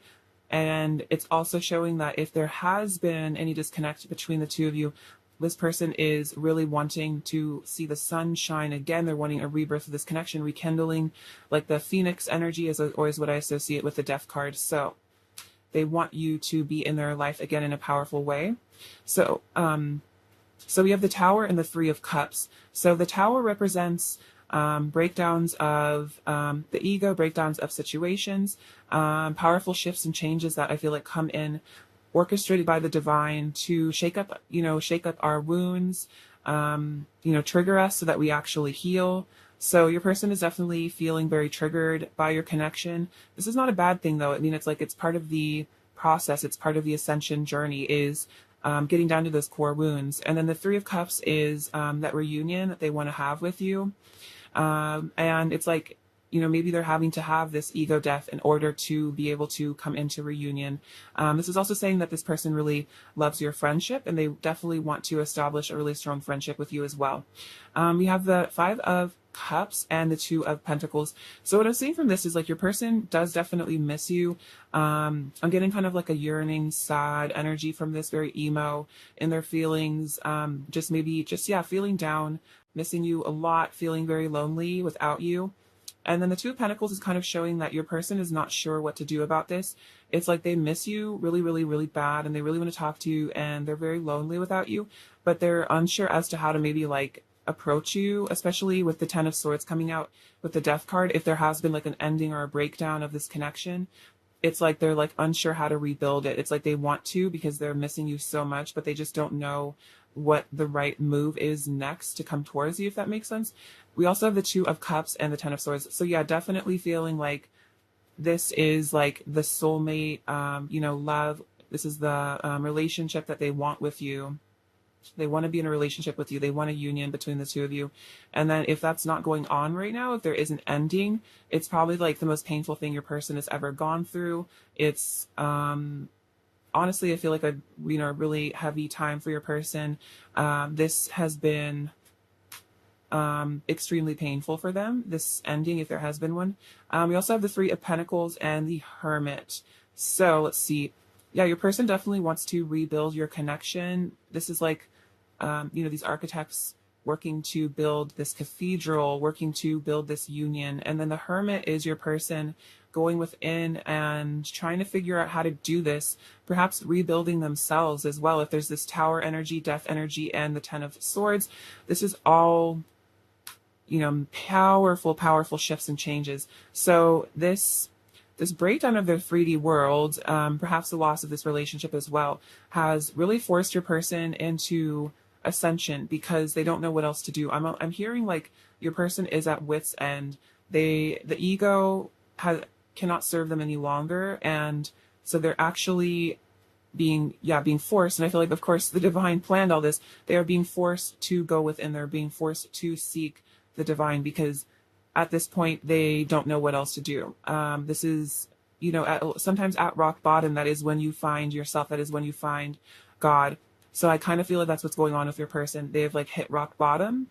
And it's also showing that if there has been any disconnect between the two of you, this person is really wanting to see the sun shine again. They're wanting a rebirth of this connection, rekindling, like the phoenix energy is always what I associate with the death card. So they want you to be in their life again in a powerful way. So, so we have the Tower and the Three of Cups. So the Tower represents breakdowns of the ego, breakdowns of situations, powerful shifts and changes that I feel like come in, orchestrated by the divine to shake up our wounds, trigger us so that we actually heal. So your person is definitely feeling very triggered by your connection. This is not a bad thing though. I mean, it's like, it's part of the process. It's part of the ascension journey is getting down to those core wounds. And then the Three of Cups is that reunion that they want to have with you. And it's like, maybe they're having to have this ego death in order to be able to come into reunion. This is also saying that this person really loves your friendship, and they definitely want to establish a really strong friendship with you as well. We have the Five of Cups and the Two of Pentacles. So what I'm seeing from this is like your person does definitely miss you. I'm getting kind of like a yearning, sad energy from this, very emo in their feelings. Feeling down, missing you a lot, feeling very lonely without you. And then the Two of Pentacles is kind of showing that your person is not sure what to do about this. It's like they miss you really, really, really bad, and they really want to talk to you, and they're very lonely without you, but they're unsure as to how to maybe like approach you, especially with the Ten of Swords coming out with the Death card. If there has been like an ending or a breakdown of this connection, it's like they're like unsure how to rebuild it. It's like they want to because they're missing you so much, but they just don't know what the right move is next to come towards you, if that makes sense. We also have the Two of Cups and the Ten of Swords. So yeah, definitely feeling like this is like the soulmate, love. This is the relationship that they want with you. They want to be in a relationship with you. They want a union between the two of you. And then if that's not going on right now, if there is an ending, it's probably like the most painful thing your person has ever gone through. It's honestly, I feel like a really heavy time for your person. This has been extremely painful for them, this ending, if there has been one. We also have the Three of Pentacles and the Hermit. So let's see. Yeah, your person definitely wants to rebuild your connection. This is like, these architects working to build this cathedral, working to build this union. And then the Hermit is your person going within and trying to figure out how to do this, perhaps rebuilding themselves as well. If there's this Tower energy, Death energy, and the Ten of Swords, this is all, powerful shifts and changes. So this breakdown of their 3D world, perhaps the loss of this relationship as well, has really forced your person into ascension because they don't know what else to do. I'm hearing like your person is at wit's end. The ego cannot serve them any longer, and so they're actually being forced. And I feel like, of course, the divine planned all this. They are being forced to go within. They're being forced to seek the divine because at this point they don't know what else to do. This is, sometimes at rock bottom, that is when you find yourself. That is when you find God. So I kind of feel like that's what's going on with your person. They've like hit rock bottom,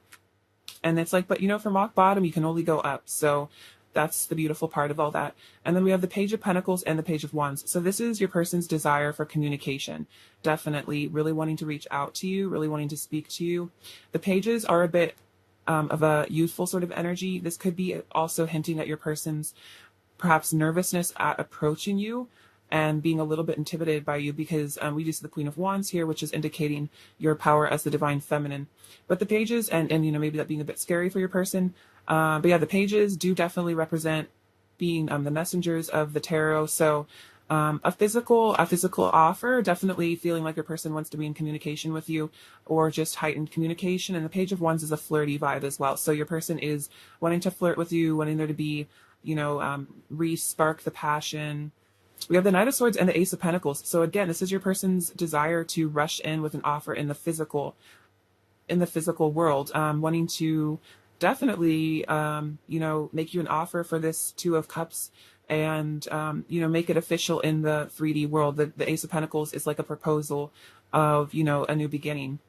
and it's like, but from rock bottom you can only go up. So that's the beautiful part of all that. And then we have the Page of Pentacles and the Page of Wands. So this is your person's desire for communication. Definitely really wanting to reach out to you, really wanting to speak to you. The pages are a bit of a youthful sort of energy. This could be also hinting at your person's perhaps nervousness at approaching you and being a little bit intimidated by you because we do see the Queen of Wands here, which is indicating your power as the divine feminine. But the pages, and maybe that being a bit scary for your person, but yeah, the pages do definitely represent being the messengers of the tarot. So a physical offer, definitely feeling like your person wants to be in communication with you or just heightened communication. And the Page of Wands is a flirty vibe as well. So your person is wanting to flirt with you, wanting there to be, re-spark the passion. We have the Knight of Swords and the Ace of Pentacles. So again, this is your person's desire to rush in with an offer in the physical world, wanting to definitely, make you an offer for this Two of Cups and, make it official in the 3D world. The Ace of Pentacles is like a proposal of, a new beginning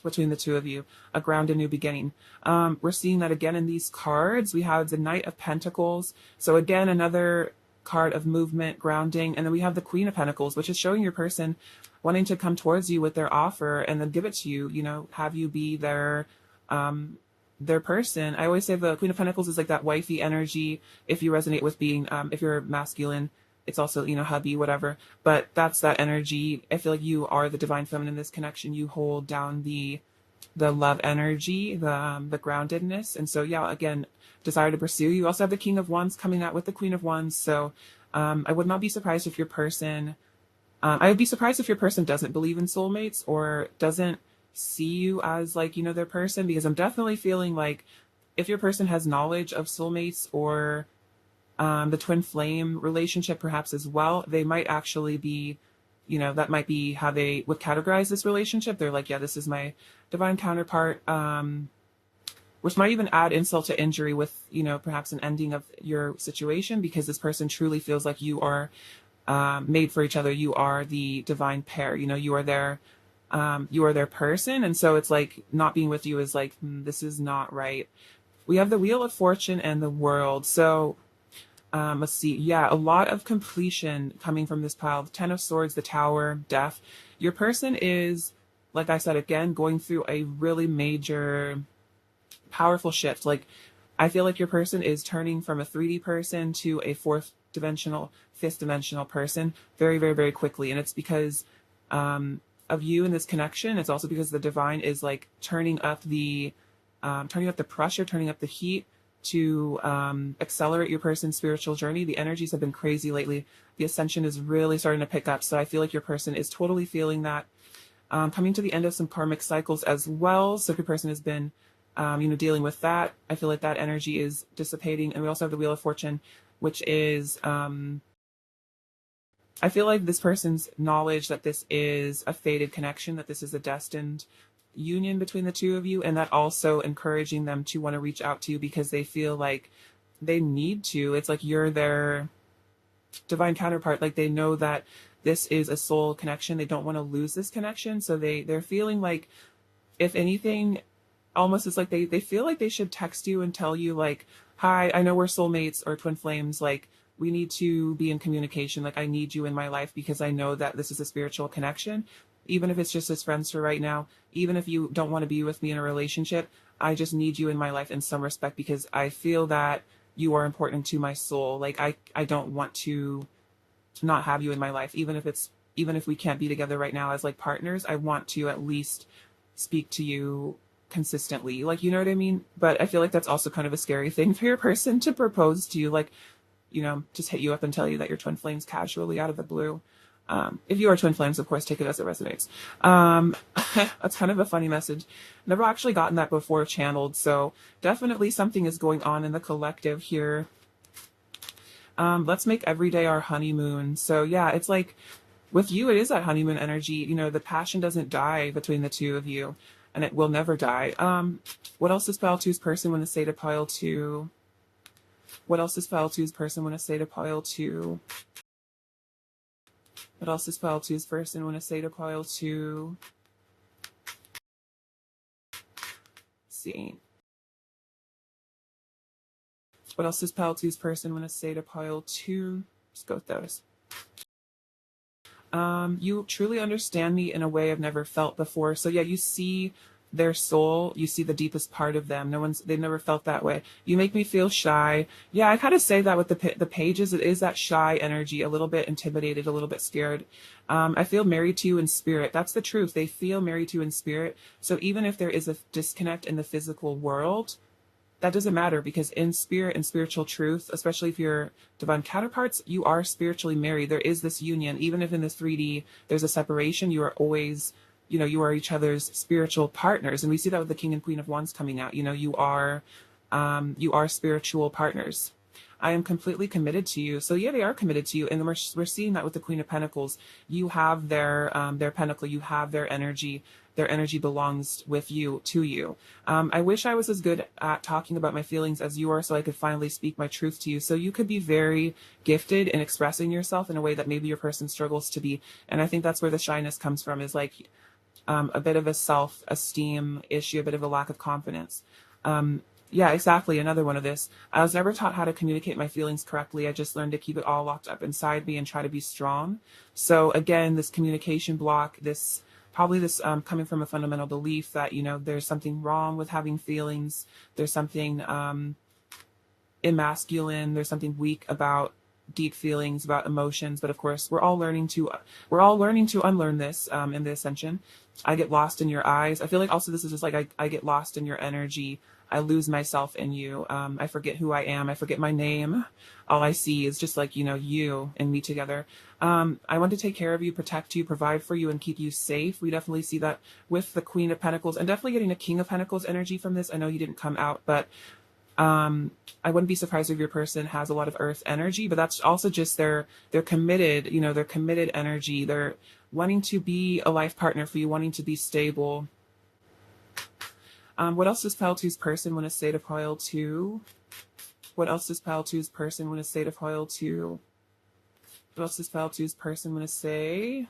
between the two of you, a grounded new beginning. We're seeing that again in these cards. We have the Knight of Pentacles. So again, another card of movement, grounding. And then we have the Queen of Pentacles, which is showing your person wanting to come towards you with their offer and then give it to you, have you be their person. I always say the Queen of Pentacles is like that wifey energy. If you resonate with being, if you're masculine, it's also, hubby, whatever. But that's that energy. I feel like you are the divine feminine in this connection. You hold down the love energy, the groundedness. And so, yeah, again, desire to pursue. You also have the King of Wands coming out with the Queen of Wands. So I would not be surprised if your person, I would be surprised if your person doesn't believe in soulmates or doesn't see you as like, their person, because I'm definitely feeling like if your person has knowledge of soulmates or the twin flame relationship perhaps as well, they might actually be, that might be how they would categorize this relationship. They're like, yeah, this is my divine counterpart, which might even add insult to injury with, perhaps an ending of your situation, because this person truly feels like you are made for each other. You are the divine pair, you are their person. And so it's like not being with you is like, this is not right. We have the Wheel of Fortune and the World. So let's see. Yeah, a lot of completion coming from this pile. The Ten of Swords, the Tower, Death. Your person is, like I said, again, going through a really major, powerful shift. Like, I feel like your person is turning from a 3D person to a fifth dimensional person very, very, very quickly. And it's because of you in this connection. It's also because the divine is like turning up the pressure, turning up the heat to accelerate your person's spiritual journey. The energies have been crazy lately. The ascension is really starting to pick up. So I feel like your person is totally feeling that. Coming to the end of some karmic cycles as well. So if your person has been, dealing with that, I feel like that energy is dissipating. And we also have the Wheel of Fortune, which is, I feel like this person's knowledge that this is a fated connection, that this is a destined union between the two of you, and that also encouraging them to want to reach out to you because they feel like they need to. It's like you're their divine counterpart. Like they know that this is a soul connection. They don't want to lose this connection. So they're feeling like, if anything, almost it's like they feel like they should text you and tell you like, hi, I know we're soulmates or twin flames. Like, we need to be in communication. Like, I need you in my life because I know that this is a spiritual connection. Even if it's just as friends for right now, even if you don't want to be with me in a relationship, I just need you in my life in some respect because I feel that you are important to my soul. Like, I don't want to not have you in my life, even if we can't be together right now as like partners. I want to at least speak to you consistently. Like, you know what I mean? But I feel like that's also kind of a scary thing for your person to propose to you. Like, just hit you up and tell you that you're twin flames casually out of the blue. If you are twin flames, of course, take it as it resonates. That's kind of a funny message. Never actually gotten that before channeled, so definitely something is going on in the collective here. Let's make every day our honeymoon. So yeah, it's like with you, it is that honeymoon energy. The passion doesn't die between the two of you, and it will never die. What else does Pile 2's person want to say to Pile 2? What else does Pile 2's person want to say to Pile 2? What else does Pile 2's person want to say to Pile 2? Let's see. What else does Pile 2's person want to say to Pile 2? Let's go with those. You truly understand me in a way I've never felt before. So yeah, you see their soul, you see the deepest part of them. They've never felt that way. You make me feel shy. Yeah, I kind of say that with the pages. It is that shy energy, a little bit intimidated, a little bit scared. I feel married to you in spirit. That's the truth. They feel married to you in spirit. So even if there is a disconnect in the physical world, that doesn't matter because in spirit and spiritual truth, especially if you're divine counterparts, you are spiritually married. There is this union. Even if in this 3D there's a separation, you are always, you are each other's spiritual partners. And we see that with the King and Queen of Wands coming out. You are spiritual partners. I am completely committed to you. So yeah, they are committed to you. And we're seeing that with the Queen of Pentacles. You have their pentacle, you have their energy. Their energy belongs with you, to you. I wish I was as good at talking about my feelings as you are so I could finally speak my truth to you. So you could be very gifted in expressing yourself in a way that maybe your person struggles to be. And I think that's where the shyness comes from, is like a bit of a self-esteem issue, a bit of a lack of confidence. Yeah, exactly. Another one of this. I was never taught how to communicate my feelings correctly. I just learned to keep it all locked up inside me and try to be strong. So again, this communication block, this coming from a fundamental belief that, there's something wrong with having feelings. There's something emasculine. There's something weak about deep feelings, about emotions. But of course, we're all learning to unlearn this in the ascension. I get lost in your eyes. I feel like also this is just like I get lost in your energy. I lose myself in you. I forget who I am. I forget my name. All I see is just like, you and me together. I want to take care of you, protect you, provide for you, and keep you safe. We definitely see that with the Queen of Pentacles, and definitely getting a King of Pentacles energy from this. I know you didn't come out, but I wouldn't be surprised if your person has a lot of earth energy, but that's also just they're committed, their committed energy. They're wanting to be a life partner for you, wanting to be stable. What else does Pile 2's person want to say to Pile 2? What else does Pile 2's person want to say to Pile 2? What else does Pile 2's person want to say?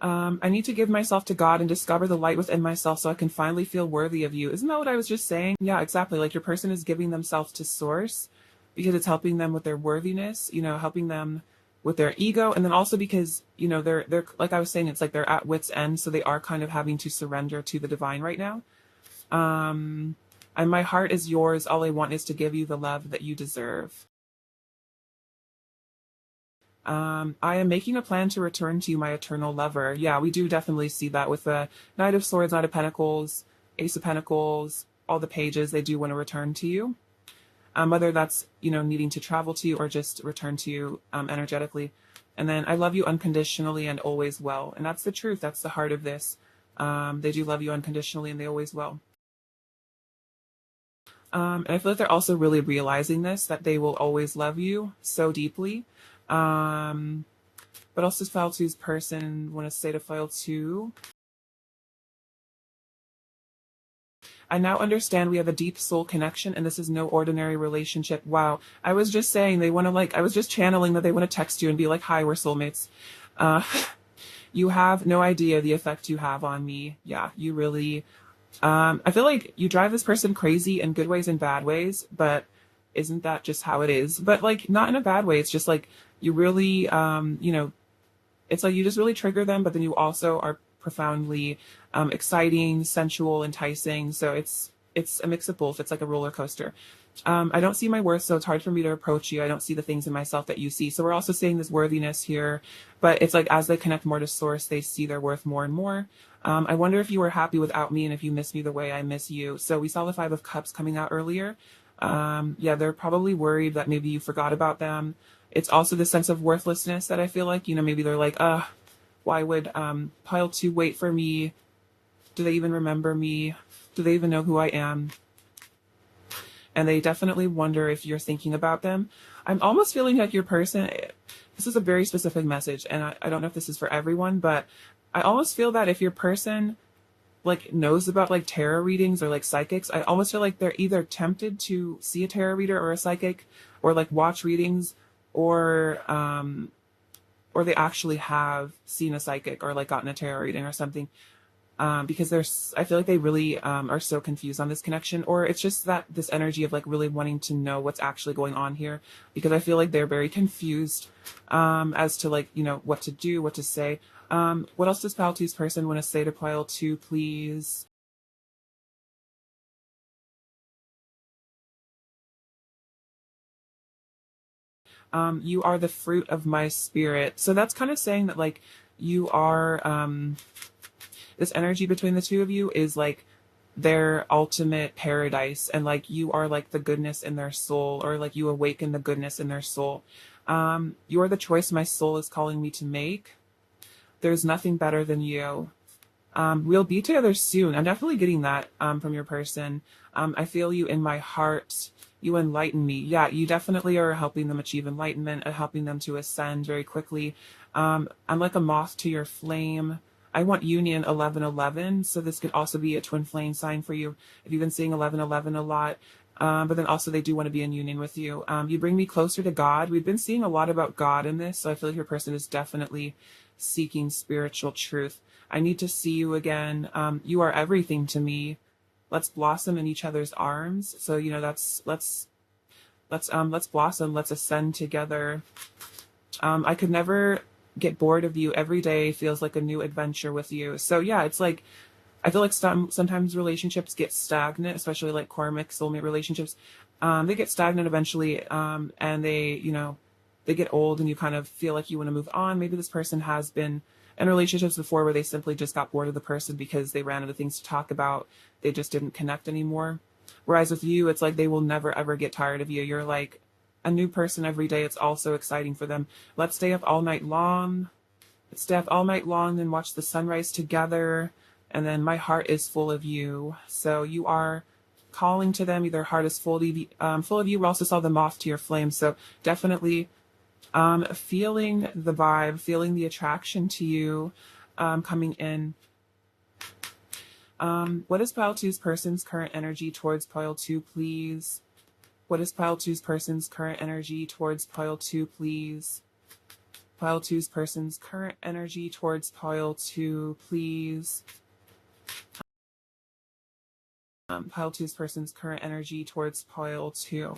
I need to give myself to God and discover the light within myself so I can finally feel worthy of you. Isn't that what I was just saying? Yeah, exactly. Like your person is giving themselves to source because it's helping them with their worthiness, helping them with their ego. And then also because, they're like I was saying, it's like they're at wit's end. So they are kind of having to surrender to the divine right now. And my heart is yours. All I want is to give you the love that you deserve. I am making a plan to return to you, my eternal lover. Yeah, we do definitely see that with the Knight of Swords, Knight of Pentacles, Ace of Pentacles, all the pages, they do want to return to you. Whether that's, needing to travel to you or just return to you energetically. And then I love you unconditionally and always will. And that's the truth. That's the heart of this. They do love you unconditionally and they always will. And I feel like they're also really realizing this, that they will always love you so deeply. But also file two's person want to say to file two. I now understand we have a deep soul connection and this is no ordinary relationship. Wow. I was just saying they want to I was just channeling that they want to text you and be like, hi, we're soulmates. You have no idea the effect you have on me. Yeah, you really, I feel like you drive this person crazy in good ways and bad ways, but isn't that just how it is? But not in a bad way. It's just you really, it's you just really trigger them, but then you also are profoundly exciting, sensual, enticing. So it's a mix of both. It's like a roller coaster. I don't see my worth, so it's hard for me to approach you. I don't see the things in myself that you see. So we're also seeing this worthiness here, but it's as they connect more to source, they see their worth more and more. I wonder if you were happy without me and if you miss me the way I miss you. So we saw the Five of Cups coming out earlier. Yeah, they're probably worried that maybe you forgot about them. It's also the sense of worthlessness that I feel maybe they're why would pile two wait for me? Do they even remember me? Do they even know who I am? And they definitely wonder if you're thinking about them. I'm almost feeling like your person, this is a very specific message, and I don't know if this is for everyone, but I almost feel that if your person knows about tarot readings or psychics, I almost feel like they're either tempted to see a tarot reader or a psychic or watch readings or they actually have seen a psychic or gotten a tarot reading or something. Because I feel like they really are so confused on this connection, or it's just that this energy of really wanting to know what's actually going on here, because I feel like they're very confused as to what to do, what to say. What else does Pile 2's person want to say to Pile 2, please? You are the fruit of my spirit. So that's kind of saying that you are this energy between the two of you is their ultimate paradise, and you are the goodness in their soul, or you awaken the goodness in their soul. You are the choice my soul is calling me to make. There's nothing better than you. We'll be together soon. I'm definitely getting that from your person. I feel you in my heart. You enlighten me. Yeah, you definitely are helping them achieve enlightenment, helping them to ascend very quickly. I'm like a moth to your flame. I want union 1111, so this could also be a twin flame sign for you if you've been seeing 1111 a lot. But then also they do want to be in union with you. You bring me closer to God. We've been seeing a lot about God in this, so I feel like your person is definitely seeking spiritual truth. I need to see you again. You are everything to me. Let's blossom in each other's arms. So let's blossom. Let's ascend together. I could never get bored of you. Every day feels like a new adventure with you. So yeah, it's I feel like sometimes relationships get stagnant, especially karmic soulmate relationships. They get stagnant eventually, and they get old, and you kind of feel like you want to move on. Maybe this person has been in relationships before where they simply just got bored of the person because they ran out of things to talk about. They just didn't connect anymore. Whereas with you, it's they will never ever get tired of you. You're a new person every day. It's also exciting for them. Let's stay up all night long. Let's stay up all night long and watch the sunrise together. And then my heart is full of you. So you are calling to them. Their heart is full of you. We also saw the moth to your flame. So definitely feeling the vibe, feeling the attraction to you coming in. What is Pile 2's person's current energy towards Pile 2, please? What is Pile 2's person's current energy towards Pile 2, please? Pile 2's person's current energy towards Pile 2, please. Pile 2's person's current energy towards Pile 2.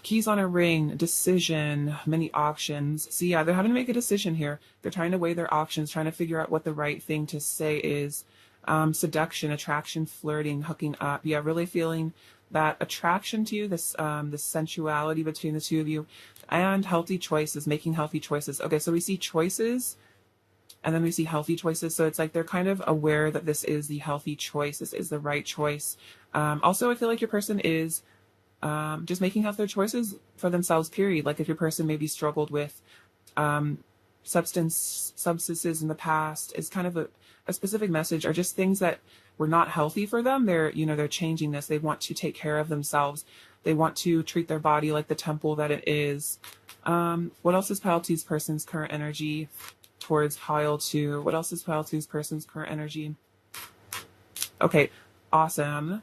Keys on a ring, decision, many options. See, yeah, they're having to make a decision here. They're trying to weigh their options, trying to figure out what the right thing to say is. Seduction, attraction, flirting, hooking up. Yeah, really feeling that attraction to you, this sensuality between the two of you, and healthy choices, making healthy choices. Okay, so we see choices And then we see healthy choices. So it's like they're kind of aware that this is the healthy choice. This is the right choice. Also, I feel like your person is just making healthier choices for themselves, period. Like if your person maybe struggled with um, substances in the past, is kind of a specific message, or just things that were not healthy for them. They're changing this. They want to take care of themselves. They want to treat their body like the temple that it is. What else is Pile 2's person's current energy towards Pile 2? What else is Pile 2's person's current energy? Okay, awesome.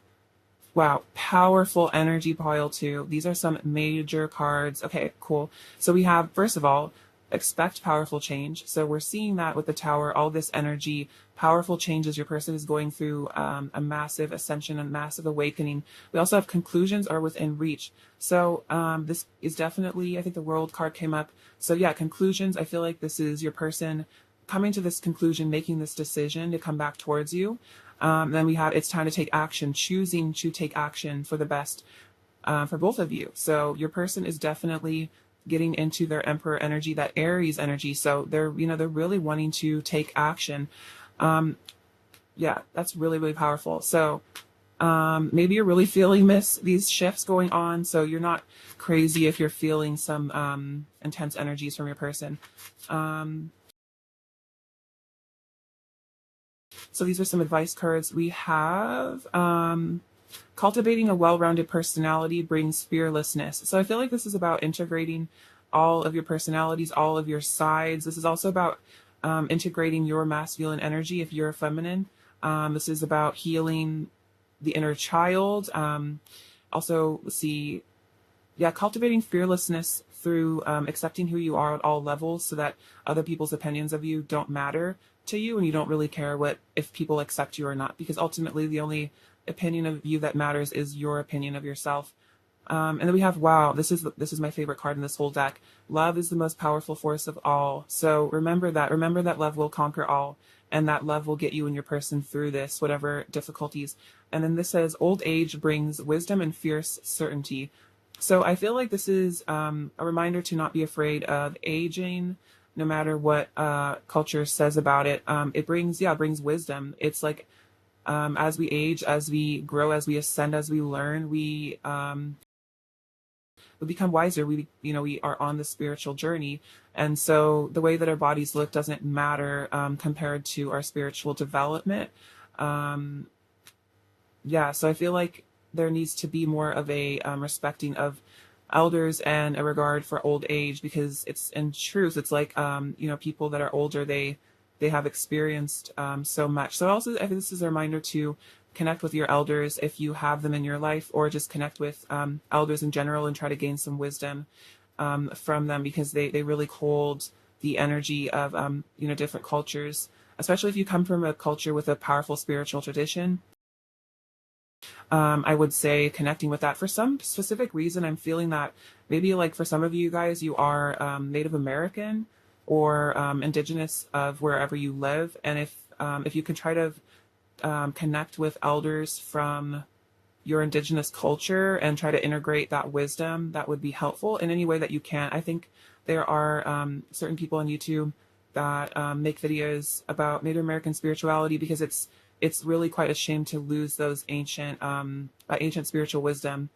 Wow, powerful energy, Pile 2. These are some major cards. Okay, cool. So we have, first of all, expect powerful change. So we're seeing that with the Tower, all this energy, powerful changes. Your person is going through a massive ascension, a massive awakening. We also have conclusions are within reach. So this is definitely, I think the World card came up. So yeah, conclusions. I feel like this is your person coming to this conclusion, making this decision to come back towards you. Then we have it's time to take action, choosing to take action for the best for both of you. So your person is definitely getting into their Emperor energy, that Aries energy. So they're really wanting to take action. Yeah, that's really, really powerful. So maybe you're really feeling these shifts going on. So you're not crazy if you're feeling some intense energies from your person. So these are some advice cards. We have cultivating a well-rounded personality brings fearlessness. So I feel like this is about integrating all of your personalities, all of your sides. This is also about integrating your masculine energy if you're feminine. This is about healing the inner child. Also, let's see, yeah, cultivating fearlessness through accepting who you are at all levels so that other people's opinions of you don't matter to you and you don't really care if people accept you or not, because ultimately the only opinion of you that matters is your opinion of yourself. And then we have, wow, this is my favorite card in this whole deck. Love is the most powerful force of all. So remember that love will conquer all, and that love will get you and your person through this, whatever difficulties. And then this says, old age brings wisdom and fierce certainty. So I feel like this is a reminder to not be afraid of aging, no matter what culture says about it. It brings wisdom. It's like as we age, as we grow, as we ascend, as we learn, we become wiser. We are on the spiritual journey, and so the way that our bodies look doesn't matter compared to our spiritual development. Yeah, so I feel like there needs to be more of a respecting of elders and a regard for old age, because it's in truth, it's like people that are older, they have experienced so much. So also, I think this is a reminder to connect with your elders if you have them in your life, or just connect with elders in general and try to gain some wisdom from them, because they really hold the energy of different cultures, especially if you come from a culture with a powerful spiritual tradition. I would say connecting with that. For some specific reason, I'm feeling that maybe like for some of you guys, you are Native American or indigenous of wherever you live. And if you can try to connect with elders from your indigenous culture and try to integrate that wisdom, that would be helpful in any way that you can. I think there are certain people on YouTube that make videos about Native American spirituality, because it's really quite a shame to lose those ancient spiritual wisdom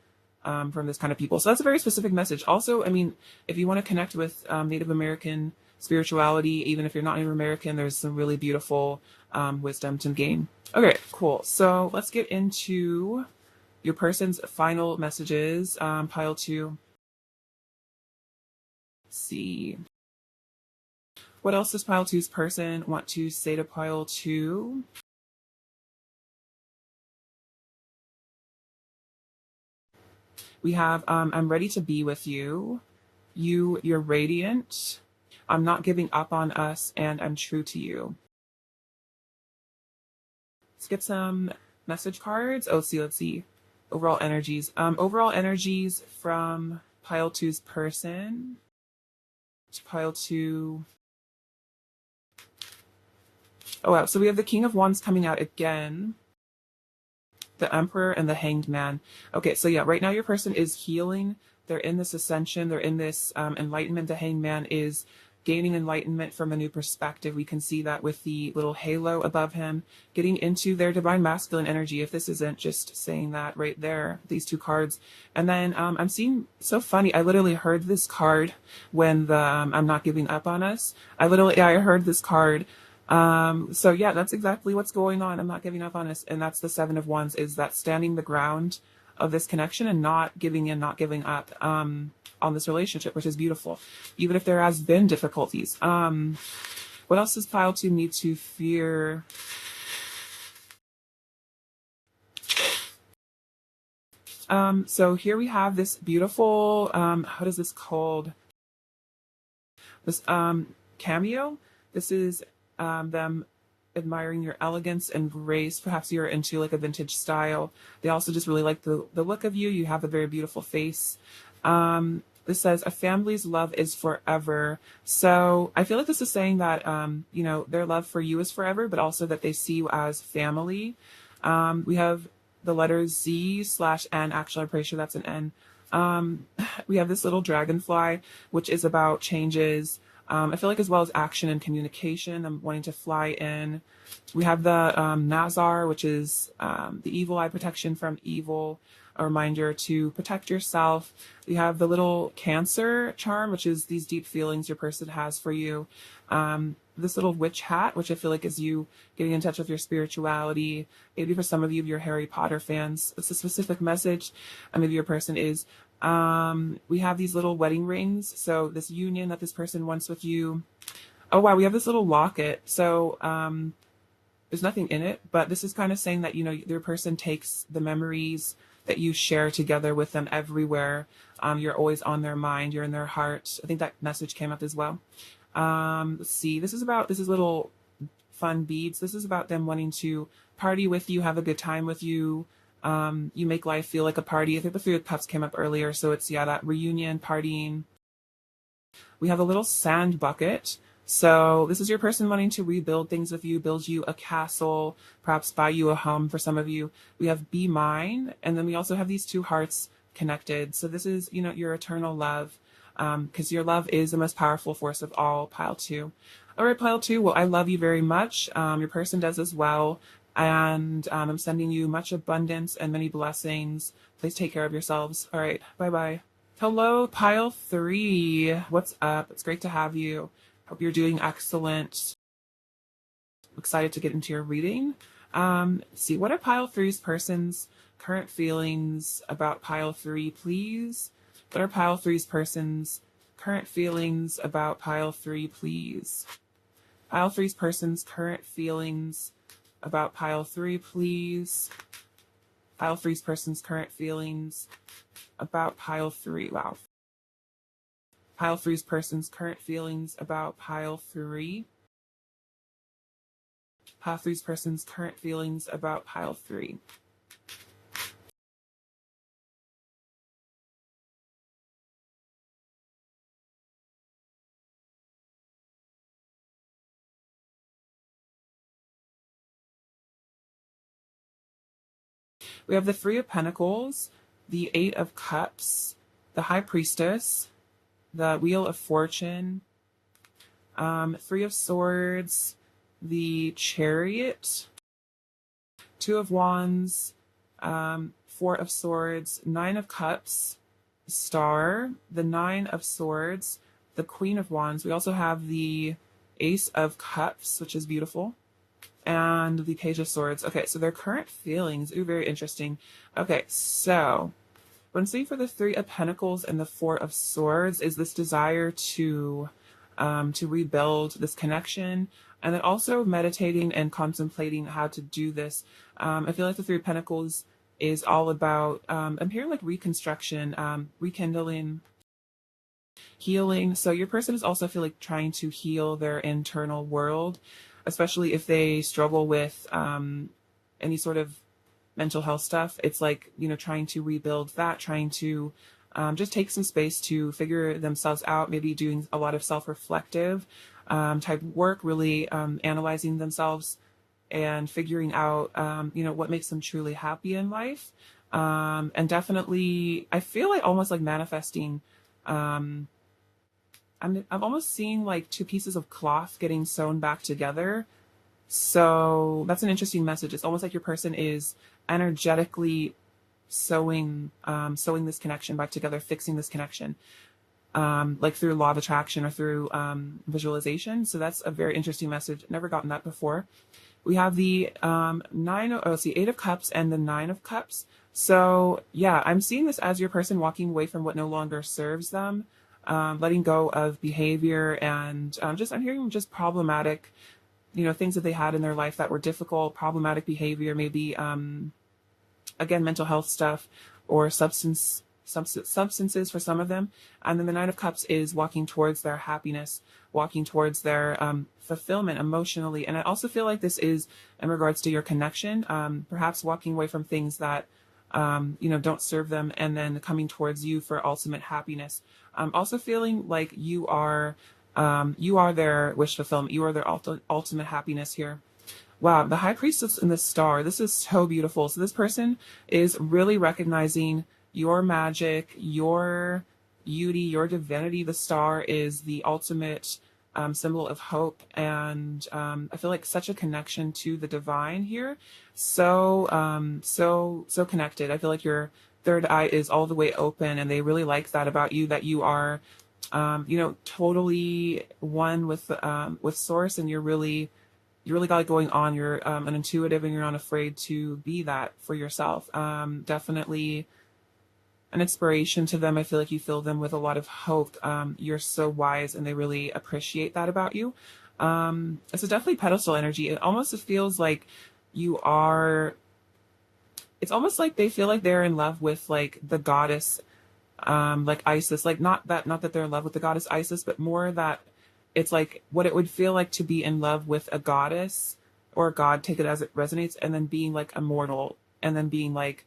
from this kind of people. So that's a very specific message. Also, I mean, if you want to connect with Native American spirituality, even if you're not Native American, there's some really beautiful wisdom to gain. Okay, cool. So let's get into your person's final messages. Pile 2. Let's see. What else does Pile 2's person want to say to Pile 2? We have, I'm ready to be with you. You're radiant. I'm not giving up on us, and I'm true to you. Let's get some message cards. Oh, let's see. Overall energies. Overall energies from Pile 2's person. Pile 2. Oh, wow. So we have the King of Wands coming out again. The Emperor and the Hanged Man. Okay, so yeah, right now your person is healing. They're in this ascension. They're in this enlightenment. The Hanged Man is gaining enlightenment from a new perspective. We can see that with the little halo above him, getting into their divine masculine energy, if this isn't just saying that right there, these two cards. And then I'm seeing, so funny, I literally heard this card when the I'm not giving up on us. I heard this card. So yeah, that's exactly what's going on. I'm not giving up on us. And that's the Seven of Wands, is that standing the ground of this connection and not giving in, not giving up on this relationship, which is beautiful, even if there has been difficulties. What else does pile 2 need to fear? So here we have this beautiful, what is this called? This cameo. This is them admiring your elegance and grace. Perhaps you're into like a vintage style. They also just really like the look of you. You have a very beautiful face. This says, a family's love is forever. So I feel like this is saying that, their love for you is forever, but also that they see you as family. We have the letters Z/N. Actually, I'm pretty sure that's an N. We have this little dragonfly, which is about changes. I feel like as well as action and communication. I'm wanting to fly in. We have the Nazar, which is the evil eye, protection from evil, a reminder to protect yourself. We have the little Cancer charm, which is these deep feelings your person has for you. This little witch hat, which I feel like is you getting in touch with your spirituality. Maybe for some of you, if you're Harry Potter fans, it's a specific message. Maybe your person is. We have these little wedding rings. So this union that this person wants with you. Oh, wow. We have this little locket. So, there's nothing in it, but this is kind of saying that, your person takes the memories that you share together with them everywhere. You're always on their mind. You're in their heart. I think that message came up as well. Let's see. This is little fun beads. This is about them wanting to party with you, have a good time with you. You make life feel like a party. I think the Three of Cups came up earlier. So it's, that reunion, partying. We have a little sand bucket. So this is your person wanting to rebuild things with you, build you a castle, perhaps buy you a home for some of you. We have Be Mine. And then we also have these two hearts connected. So this is, your eternal love, because your love is the most powerful force of all, pile 2. All right, pile 2. Well, I love you very much. Your person does as well. And I'm sending you much abundance and many blessings. Please take care of yourselves. All right. Bye-bye. Hello, pile 3. What's up? It's great to have you. Hope you're doing excellent. Excited to get into your reading. See, what are pile 3's person's current feelings about pile 3, please? What are pile 3's person's current feelings about pile 3, please? Pile 3's person's current feelings about pile 3, please. Pile 3's person's current feelings about pile 3. Wow. Pile 3's person's current feelings about pile 3. Pile 3's person's current feelings about pile 3. We have the Three of Pentacles, the Eight of Cups, the High Priestess, the Wheel of Fortune, Three of Swords, the Chariot, Two of Wands, Four of Swords, Nine of Cups, Star, the Nine of Swords, the Queen of Wands. We also have the Ace of Cups, which is beautiful, and the Page of Swords. Okay, so their current feelings. Ooh, very interesting. Okay, so what I'm seeing for the Three of Pentacles and the Four of Swords is this desire to rebuild this connection, and then also meditating and contemplating how to do this. I feel like the Three of Pentacles is all about, I'm hearing like reconstruction, rekindling, healing. So your person is also, I feel like, trying to heal their internal world, especially if they struggle with any sort of mental health stuff. It's like, trying to rebuild that, trying to just take some space to figure themselves out, maybe doing a lot of self-reflective type work, really analyzing themselves and figuring out, what makes them truly happy in life. And definitely, I feel like almost like manifesting, I'm almost seeing like two pieces of cloth getting sewn back together. So that's an interesting message. It's almost like your person is energetically sewing this connection back together, fixing this connection, like through law of attraction or through visualization. So that's a very interesting message. Never gotten that before. We have the Eight of Cups and the Nine of Cups. So yeah, I'm seeing this as your person walking away from what no longer serves them, letting go of behavior and I'm hearing just problematic, things that they had in their life that were difficult, problematic behavior, maybe again, mental health stuff or substances for some of them. And then the Nine of Cups is walking towards their happiness, walking towards their fulfillment emotionally. And I also feel like this is in regards to your connection, perhaps walking away from things that don't serve them, and then coming towards you for ultimate happiness. Also feeling like you are their wish fulfillment. You are their ultimate happiness here. Wow, the High Priestess and the Star. This is so beautiful. So this person is really recognizing your magic, your beauty, your divinity. The star is the ultimate symbol of hope, and I feel like such a connection to the divine here. So connected. I feel like your third eye is all the way open, and they really like that about you. That you are, totally one with Source, and you really got it going on. You're an intuitive, and you're not afraid to be that for yourself. Definitely an inspiration to them. I feel like you fill them with a lot of hope. You're so wise, and they really appreciate that about you. It's definitely pedestal energy. It almost feels like you are. It's almost like they feel like they're in love with like the goddess, like Isis. Like not that they're in love with the goddess Isis, but more that it's like what it would feel like to be in love with a goddess or a god. Take it as it resonates, and then being like immortal, and then being like.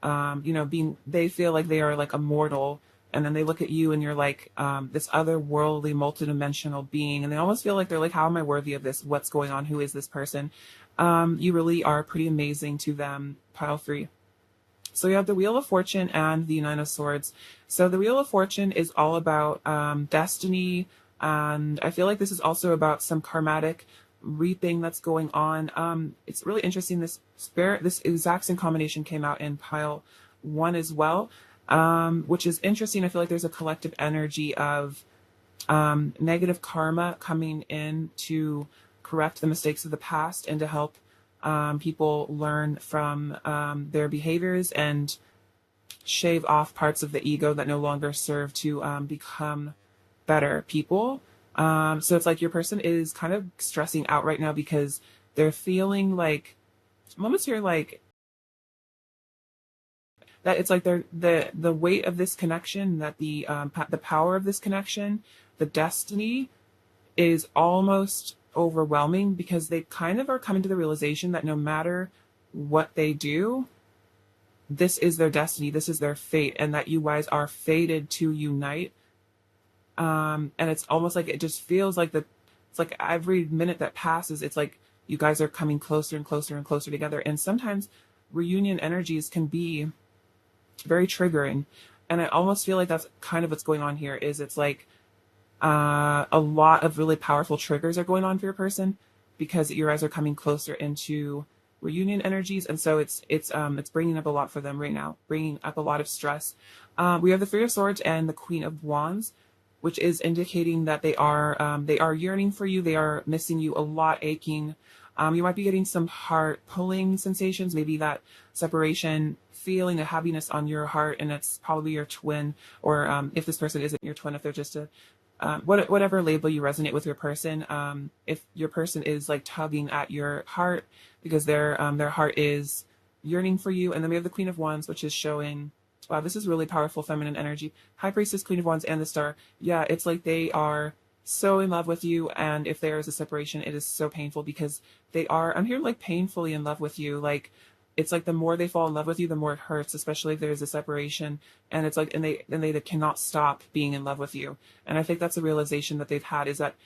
They feel like they are like immortal, and then they look at you and you're like this otherworldly, multidimensional being, and they almost feel like they're like, how am I worthy of this? What's going on? Who is this person? You really are pretty amazing to them, pile 3. So you have the Wheel of Fortune and the Nine of Swords. So the Wheel of Fortune is all about destiny, and I feel like this is also about some karmatic reaping that's going on. It's really interesting. This exact same combination came out in pile 1 as well, which is interesting. I feel like there's a collective energy of negative karma coming in to correct the mistakes of the past and to help people learn from their behaviors and shave off parts of the ego that no longer serve to become better people. So it's like your person is kind of stressing out right now because they're feeling like moments here like that it's like they're the weight of this connection, that the power of this connection, the destiny is almost overwhelming, because they kind of are coming to the realization that no matter what they do, this is their destiny, this is their fate, and that you guys are fated to unite. And it's almost like it just feels like it's like every minute that passes, it's like you guys are coming closer and closer and closer together. And sometimes reunion energies can be very triggering. And I almost feel like that's kind of what's going on here. Is it's like a lot of really powerful triggers are going on for your person, because you guys are coming closer into reunion energies, and so it's bringing up a lot for them right now, bringing up a lot of stress. We have the Three of Swords and the Queen of Wands, which is indicating that they are yearning for you. They are missing you a lot, aching. You might be getting some heart pulling sensations, maybe that separation feeling, a heaviness on your heart, and it's probably your twin, or if this person isn't your twin, if they're just a whatever label you resonate with your person. If your person is like tugging at your heart because their heart is yearning for you. And then we have the Queen of Wands, which is showing, wow, this is really powerful feminine energy. High Priestess, Queen of Wands, and the Star. Yeah, it's like they are so in love with you, and if there is a separation, it is so painful, because I'm here like painfully in love with you. Like, it's like the more they fall in love with you, the more it hurts, especially if there's a separation. And it's like, and they cannot stop being in love with you. And I think that's a realization that they've had, is that,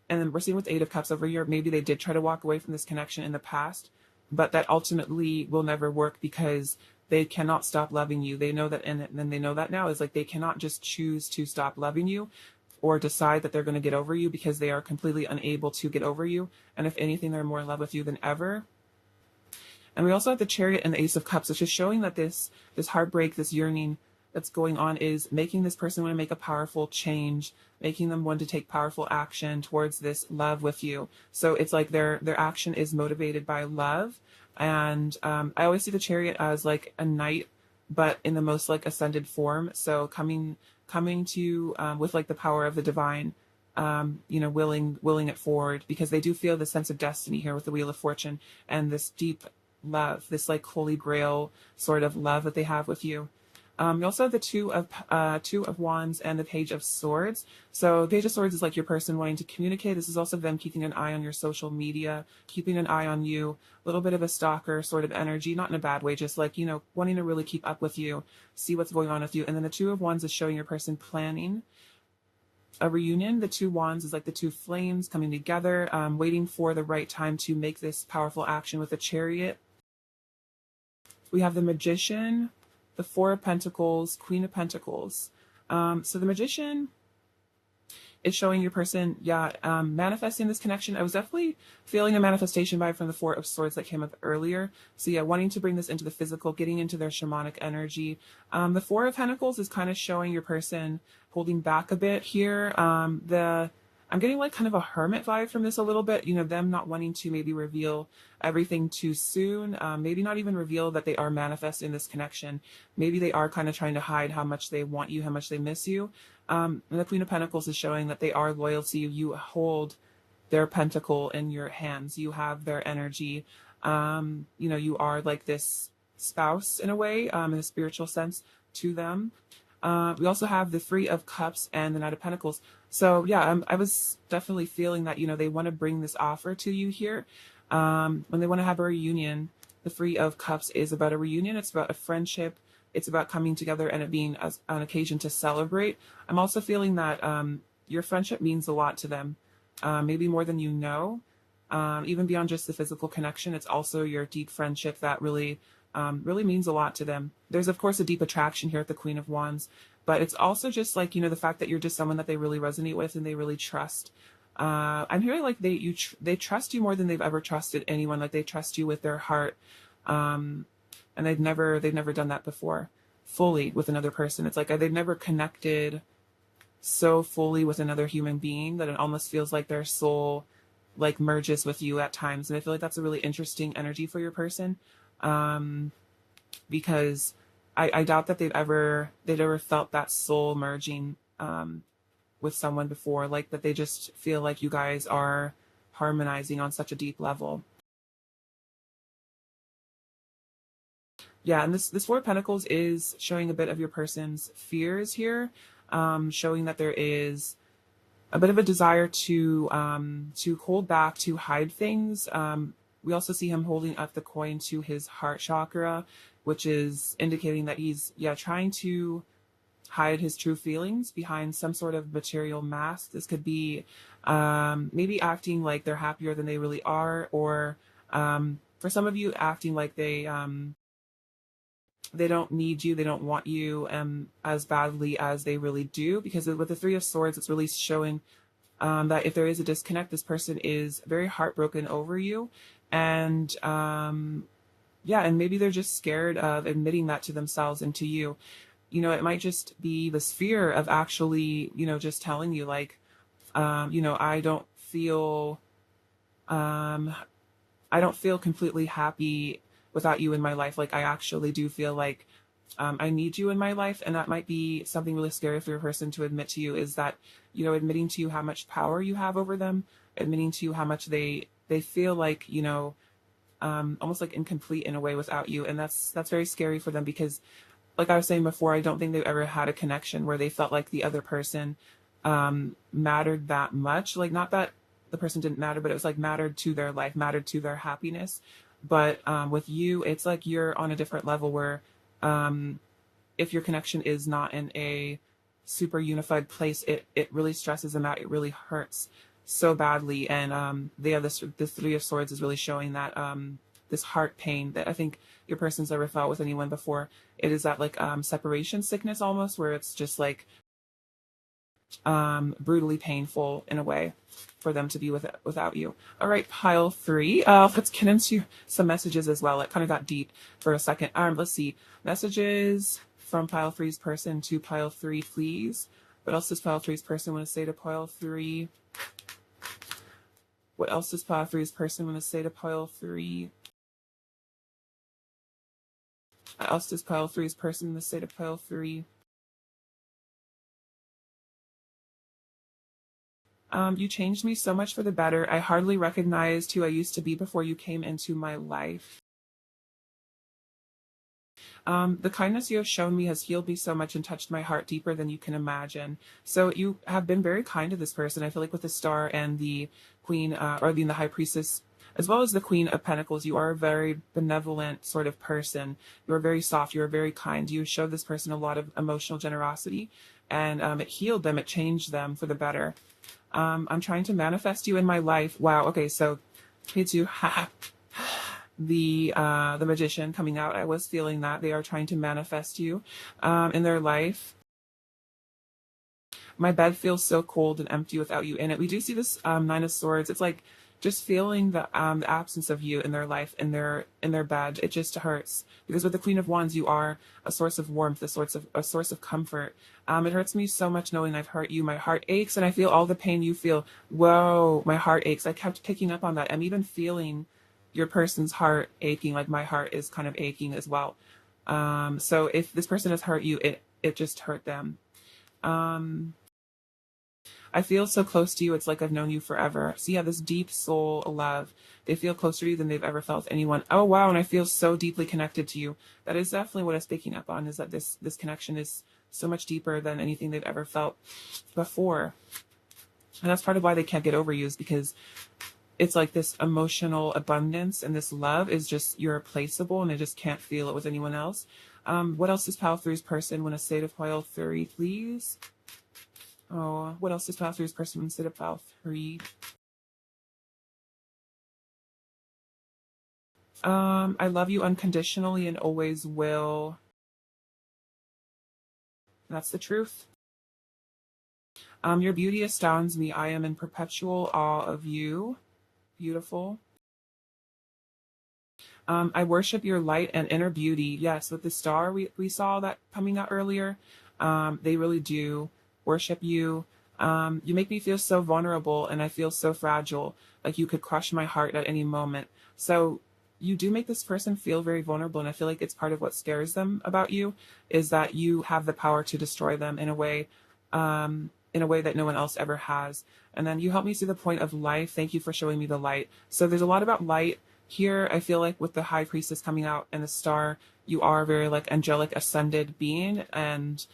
and then we're seeing with Eight of Cups over here, maybe they did try to walk away from this connection in the past, but that ultimately will never work, because they cannot stop loving you. They know that, and then they know that now, is like they cannot just choose to stop loving you. or decide that they're going to get over you, because they are completely unable to get over you. And if anything, they're more in love with you than ever. And we also have the Chariot and the Ace of Cups, which is showing that this heartbreak, this yearning that's going on is making this person want to make a powerful change, making them want to take powerful action towards this love with you. So it's like their action is motivated by love. And I always see the Chariot as like a knight, but in the most like ascended form. So coming to with like the power of the divine, willing it forward, because they do feel the sense of destiny here with the Wheel of Fortune and this deep love, this like holy grail sort of love that they have with you. You also have the two of Wands and the Page of Swords. So the Page of Swords is like your person wanting to communicate. This is also them keeping an eye on your social media, keeping an eye on you, a little bit of a stalker sort of energy, not in a bad way, just like, wanting to really keep up with you, see what's going on with you. And then the Two of Wands is showing your person planning a reunion. The Two Wands is like the two flames coming together, waiting for the right time to make this powerful action with the Chariot. We have the Magician, the Four of Pentacles, Queen of Pentacles. So the Magician is showing your person, manifesting this connection. I was definitely feeling a manifestation vibe from the Four of Swords that came up earlier. So yeah, wanting to bring this into the physical, getting into their shamanic energy. The Four of Pentacles is kind of showing your person holding back a bit here. I'm getting like kind of a hermit vibe from this a little bit, them not wanting to maybe reveal everything too soon, maybe not even reveal that they are manifesting this connection. Maybe they are kind of trying to hide how much they want you, how much they miss you. And the Queen of Pentacles is showing that they are loyal to you. You hold their pentacle in your hands. You have their energy. You are like this spouse in a way, in a spiritual sense to them. We also have the Three of Cups and the Knight of Pentacles. So yeah, I was definitely feeling that, they want to bring this offer to you here. When they want to have a reunion, the Three of Cups is about a reunion. It's about a friendship. It's about coming together and it being an occasion to celebrate. I'm also feeling that your friendship means a lot to them, maybe more than you know. Even beyond just the physical connection, it's also your deep friendship that really means a lot to them. There's, of course, a deep attraction here at the Queen of Wands, but it's also just like, the fact that you're just someone that they really resonate with and they really trust. I'm hearing like they trust you more than they've ever trusted anyone. Like they trust you with their heart. And they've never done that before fully with another person. It's like they've never connected so fully with another human being that it almost feels like their soul like merges with you at times. And I feel like that's a really interesting energy for your person. Because I doubt that they'd ever felt that soul merging with someone before, like that they just feel like you guys are harmonizing on such a deep level. Yeah, and this Four of Pentacles is showing a bit of your person's fears here, showing that there is a bit of a desire to hold back, to hide things. We also see him holding up the coin to his heart chakra, which is indicating that he's trying to hide his true feelings behind some sort of material mask. This could be maybe acting like they're happier than they really are, or for some of you acting like they don't need you, they don't want you as badly as they really do. Because with the Three of Swords, it's really showing that if there is a disconnect, this person is very heartbroken over you. And and maybe they're just scared of admitting that to themselves and to you. It might just be this fear of actually, just telling you like, I don't feel completely happy without you in my life. Like I actually do feel like I need you in my life. And that might be something really scary for your person to admit to you, is that, admitting to you how much power you have over them, admitting to you how much they feel like, almost like incomplete in a way without you. And that's very scary for them, because like I was saying before, I don't think they've ever had a connection where they felt like the other person mattered that much. Like, not that the person didn't matter, but it was like mattered to their life, mattered to their happiness. But with you, it's like you're on a different level where if your connection is not in a super unified place, it really stresses them out. It really hurts so badly. And this Three of Swords is really showing that this heart pain that I think your person's ever felt with anyone before. It is that like separation sickness almost, where it's just like brutally painful in a way for them to be without you. All right, pile 3. Let's get into some messages as well. It kind of got deep for a second. Let's see. Messages from pile 3's person to pile 3, please. What else does pile 3's person want to say to pile 3? What else does pile 3's person want to say to pile 3? What else does pile 3's person want to say to pile 3? You changed me so much for the better. I hardly recognized who I used to be before you came into my life. The kindness you have shown me has healed me so much and touched my heart deeper than you can imagine. So you have been very kind to this person. I feel like with the Star and the Queen, or the High Priestess, as well as the Queen of Pentacles, you are a very benevolent sort of person. You are very soft. You are very kind. You showed this person a lot of emotional generosity, and it healed them. It changed them for the better. I'm trying to manifest you in my life. Wow. Okay, so it's you. The Magician coming out. I was feeling that they are trying to manifest you in their life. My bed feels so cold and empty without you in it. We do see this Nine of Swords. It's like just feeling the absence of you in their life, in their bed. It just hurts because with the Queen of Wands, you are a source of warmth, a source of comfort. It hurts me so much knowing I've hurt you. My heart aches, and I feel all the pain you feel. Whoa, my heart aches. I kept picking up on that. I'm even feeling your person's heart aching, like my heart is kind of aching as well. So if this person has hurt you, it just hurt them. I feel so close to you. It's like I've known you forever. So yeah, this deep soul love. They feel closer to you than they've ever felt anyone. Oh wow, and I feel so deeply connected to you. That is definitely what I was picking up on, is that this connection is so much deeper than anything they've ever felt before. And that's part of why they can't get over you, is because it's like this emotional abundance and this love is just irreplaceable, and they just can't feel it with anyone else. What else does pile 3's person want to say to pile 3, please? Oh, what else does pile 3's person want to say to pile 3? I love you unconditionally and always will. That's the truth. Your beauty astounds me. I am in perpetual awe of you. Beautiful. I worship your light and inner beauty. Yes, with the Star, we saw that coming out earlier. They really do worship you. You make me feel so vulnerable, and I feel so fragile, like you could crush my heart at any moment. So you do make this person feel very vulnerable, and I feel like it's part of what scares them about you, is that you have the power to destroy them in a way that no one else ever has. And then you help me see the point of life. Thank you for showing me the light. So there's a lot about light here. I feel like with the High Priestess coming out and the Star, you are very like angelic ascended being, and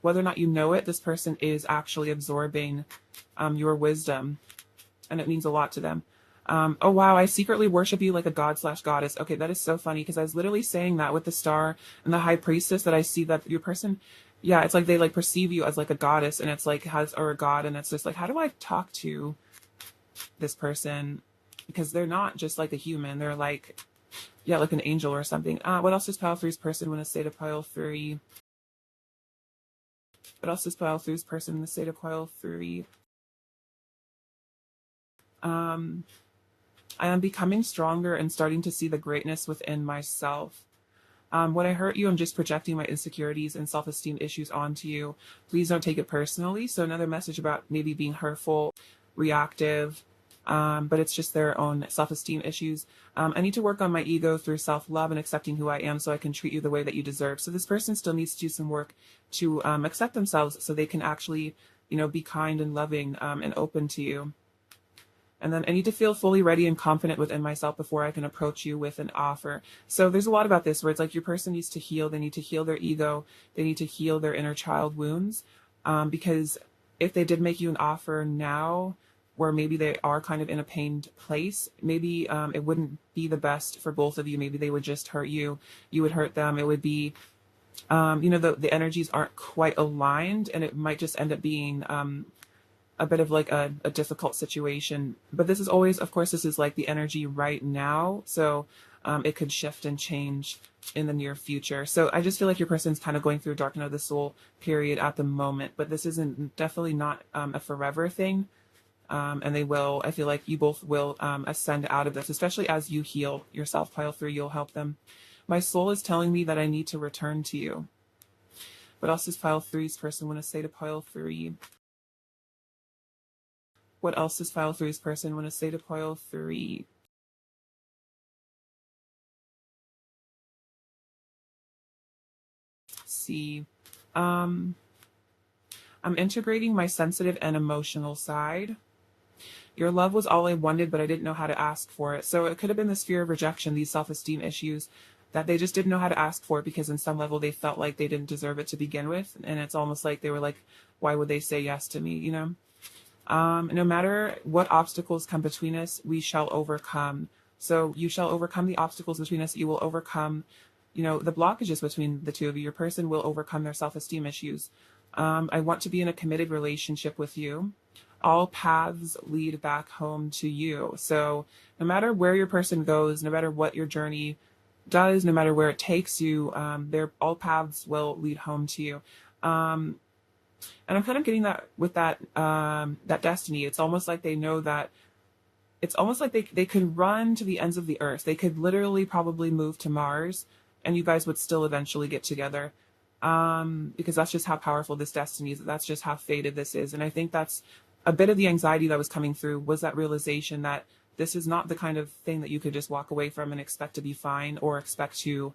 whether or not you know it, this person is actually absorbing your wisdom, and it means a lot to them. Oh wow, I secretly worship you like a god/goddess. Okay, that is so funny, because I was literally saying that with the Star and the High Priestess, that I see that your person, yeah, it's like they like perceive you as like a goddess, and it's like or a god, and it's just like, how do I talk to this person? Because they're not just like a human, they're like, yeah, like an angel or something. What else does pile 3's person want to say to pile 3? What else does pile 3's person want to say to pile 3? I am becoming stronger and starting to see the greatness within myself. When I hurt you, I'm just projecting my insecurities and self-esteem issues onto you. Please don't take it personally. So another message about maybe being hurtful, reactive, but it's just their own self-esteem issues. I need to work on my ego through self-love and accepting who I am, so I can treat you the way that you deserve. So this person still needs to do some work to accept themselves, so they can actually, be kind and loving and open to you. And then I need to feel fully ready and confident within myself before I can approach you with an offer. So there's a lot about this where it's like your person needs to heal. They need to heal their ego. They need to heal their inner child wounds. Because if they did make you an offer now, where maybe they are kind of in a pained place, maybe it wouldn't be the best for both of you. Maybe they would just hurt you. You would hurt them. It would be, the energies aren't quite aligned, and it might just end up being a bit of like a difficult situation. But this is always, of course, this is like the energy right now. So it could shift and change in the near future. So I just feel like your person's kind of going through a dark night of the soul period at the moment, but this isn't definitely not a forever thing. And they will, I feel like you both will ascend out of this, especially as you heal yourself, pile 3, you'll help them. My soul is telling me that I need to return to you. What else does pile 3's person want to say to pile 3? What else does pile 3's person want to say to pile 3? See, I'm integrating my sensitive and emotional side. Your love was all I wanted, but I didn't know how to ask for it. So it could have been this fear of rejection, these self-esteem issues that they just didn't know how to ask for, because in some level they felt like they didn't deserve it to begin with. And it's almost like they were like, why would they say yes to me, you know? No matter what obstacles come between us, we shall overcome. So you shall overcome the obstacles between us. You will overcome, the blockages between the two of you. Your person will overcome their self-esteem issues. I want to be in a committed relationship with you. All paths lead back home to you. So no matter where your person goes, no matter what your journey does, no matter where it takes you, all paths will lead home to you. And I'm kind of getting that with that destiny. It's almost like they know that it's almost like they could run to the ends of the earth. They could literally probably move to Mars and you guys would still eventually get together. Because that's just how powerful this destiny is. That's just how fated this is. And I think that's a bit of the anxiety that was coming through, was that realization that this is not the kind of thing that you could just walk away from and expect to be fine or expect to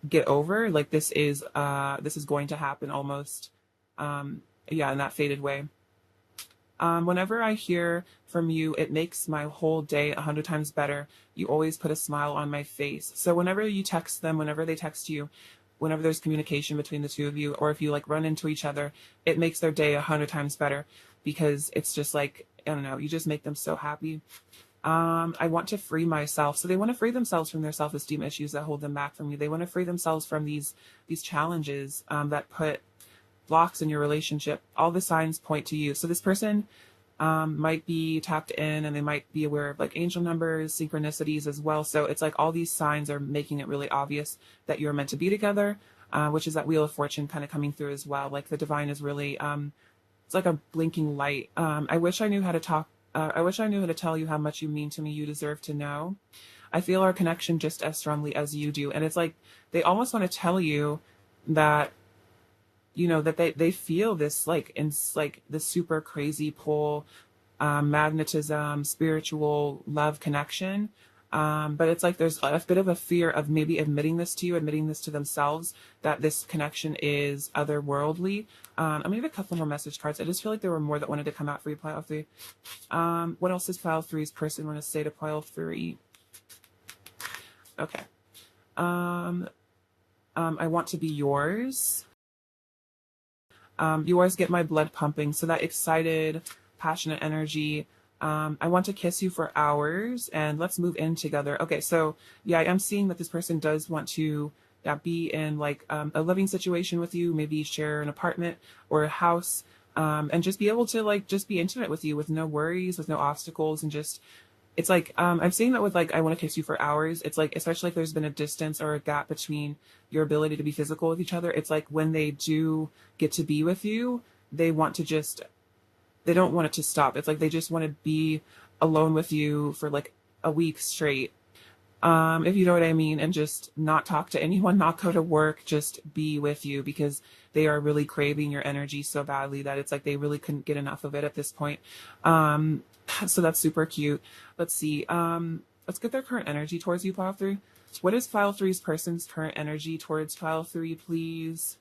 get over. Like this is going to happen almost. In that fated way. Whenever I hear from you, it makes my whole day 100 times better. You always put a smile on my face. So whenever you text them, whenever they text you, whenever there's communication between the two of you, or if you like run into each other, it makes their day 100 times better, because it's just like, I don't know, you just make them so happy. I want to free myself. So they want to free themselves from their self-esteem issues that hold them back from you. They want to free themselves from these challenges that put blocks in your relationship. All the signs point to you. So this person might be tapped in, and they might be aware of like angel numbers, synchronicities as well. So it's like all these signs are making it really obvious that you're meant to be together, which is that Wheel of Fortune kind of coming through as well. Like the divine is really, it's like a blinking light. I wish I knew how to talk. I wish I knew how to tell you how much you mean to me. You deserve to know. I feel our connection just as strongly as you do. And it's like they almost want to tell you that, that they feel this like this super crazy pull, magnetism, spiritual love connection. But it's like there's a bit of a fear of maybe admitting this to you, admitting this to themselves, that this connection is otherworldly. I'm gonna give a couple more message cards. I just feel like there were more that wanted to come out for you, pile 3. What else does pile 3's person want to say to pile 3? Okay. I want to be yours. Yours get my blood pumping. So that excited, passionate energy. I want to kiss you for hours and let's move in together. Okay, so yeah, I'm seeing that this person does want to be in like a living situation with you, maybe share an apartment or a house, and just be able to like just be intimate with you with no worries, with no obstacles, and just it's like I'm seeing that with like I want to kiss you for hours. It's like especially if there's been a distance or a gap between your ability to be physical with each other. It's like when they do get to be with you, they want to just they don't want it to stop. It's like they just want to be alone with you for like a week straight. If you know what I mean, and just not talk to anyone, not go to work, just be with you, because they are really craving your energy so badly that it's like they really couldn't get enough of it at this point. So that's super cute. Let's see. Let's get their current energy towards you, Pile 3. What is Pile 3's person's current energy towards Pile 3, please?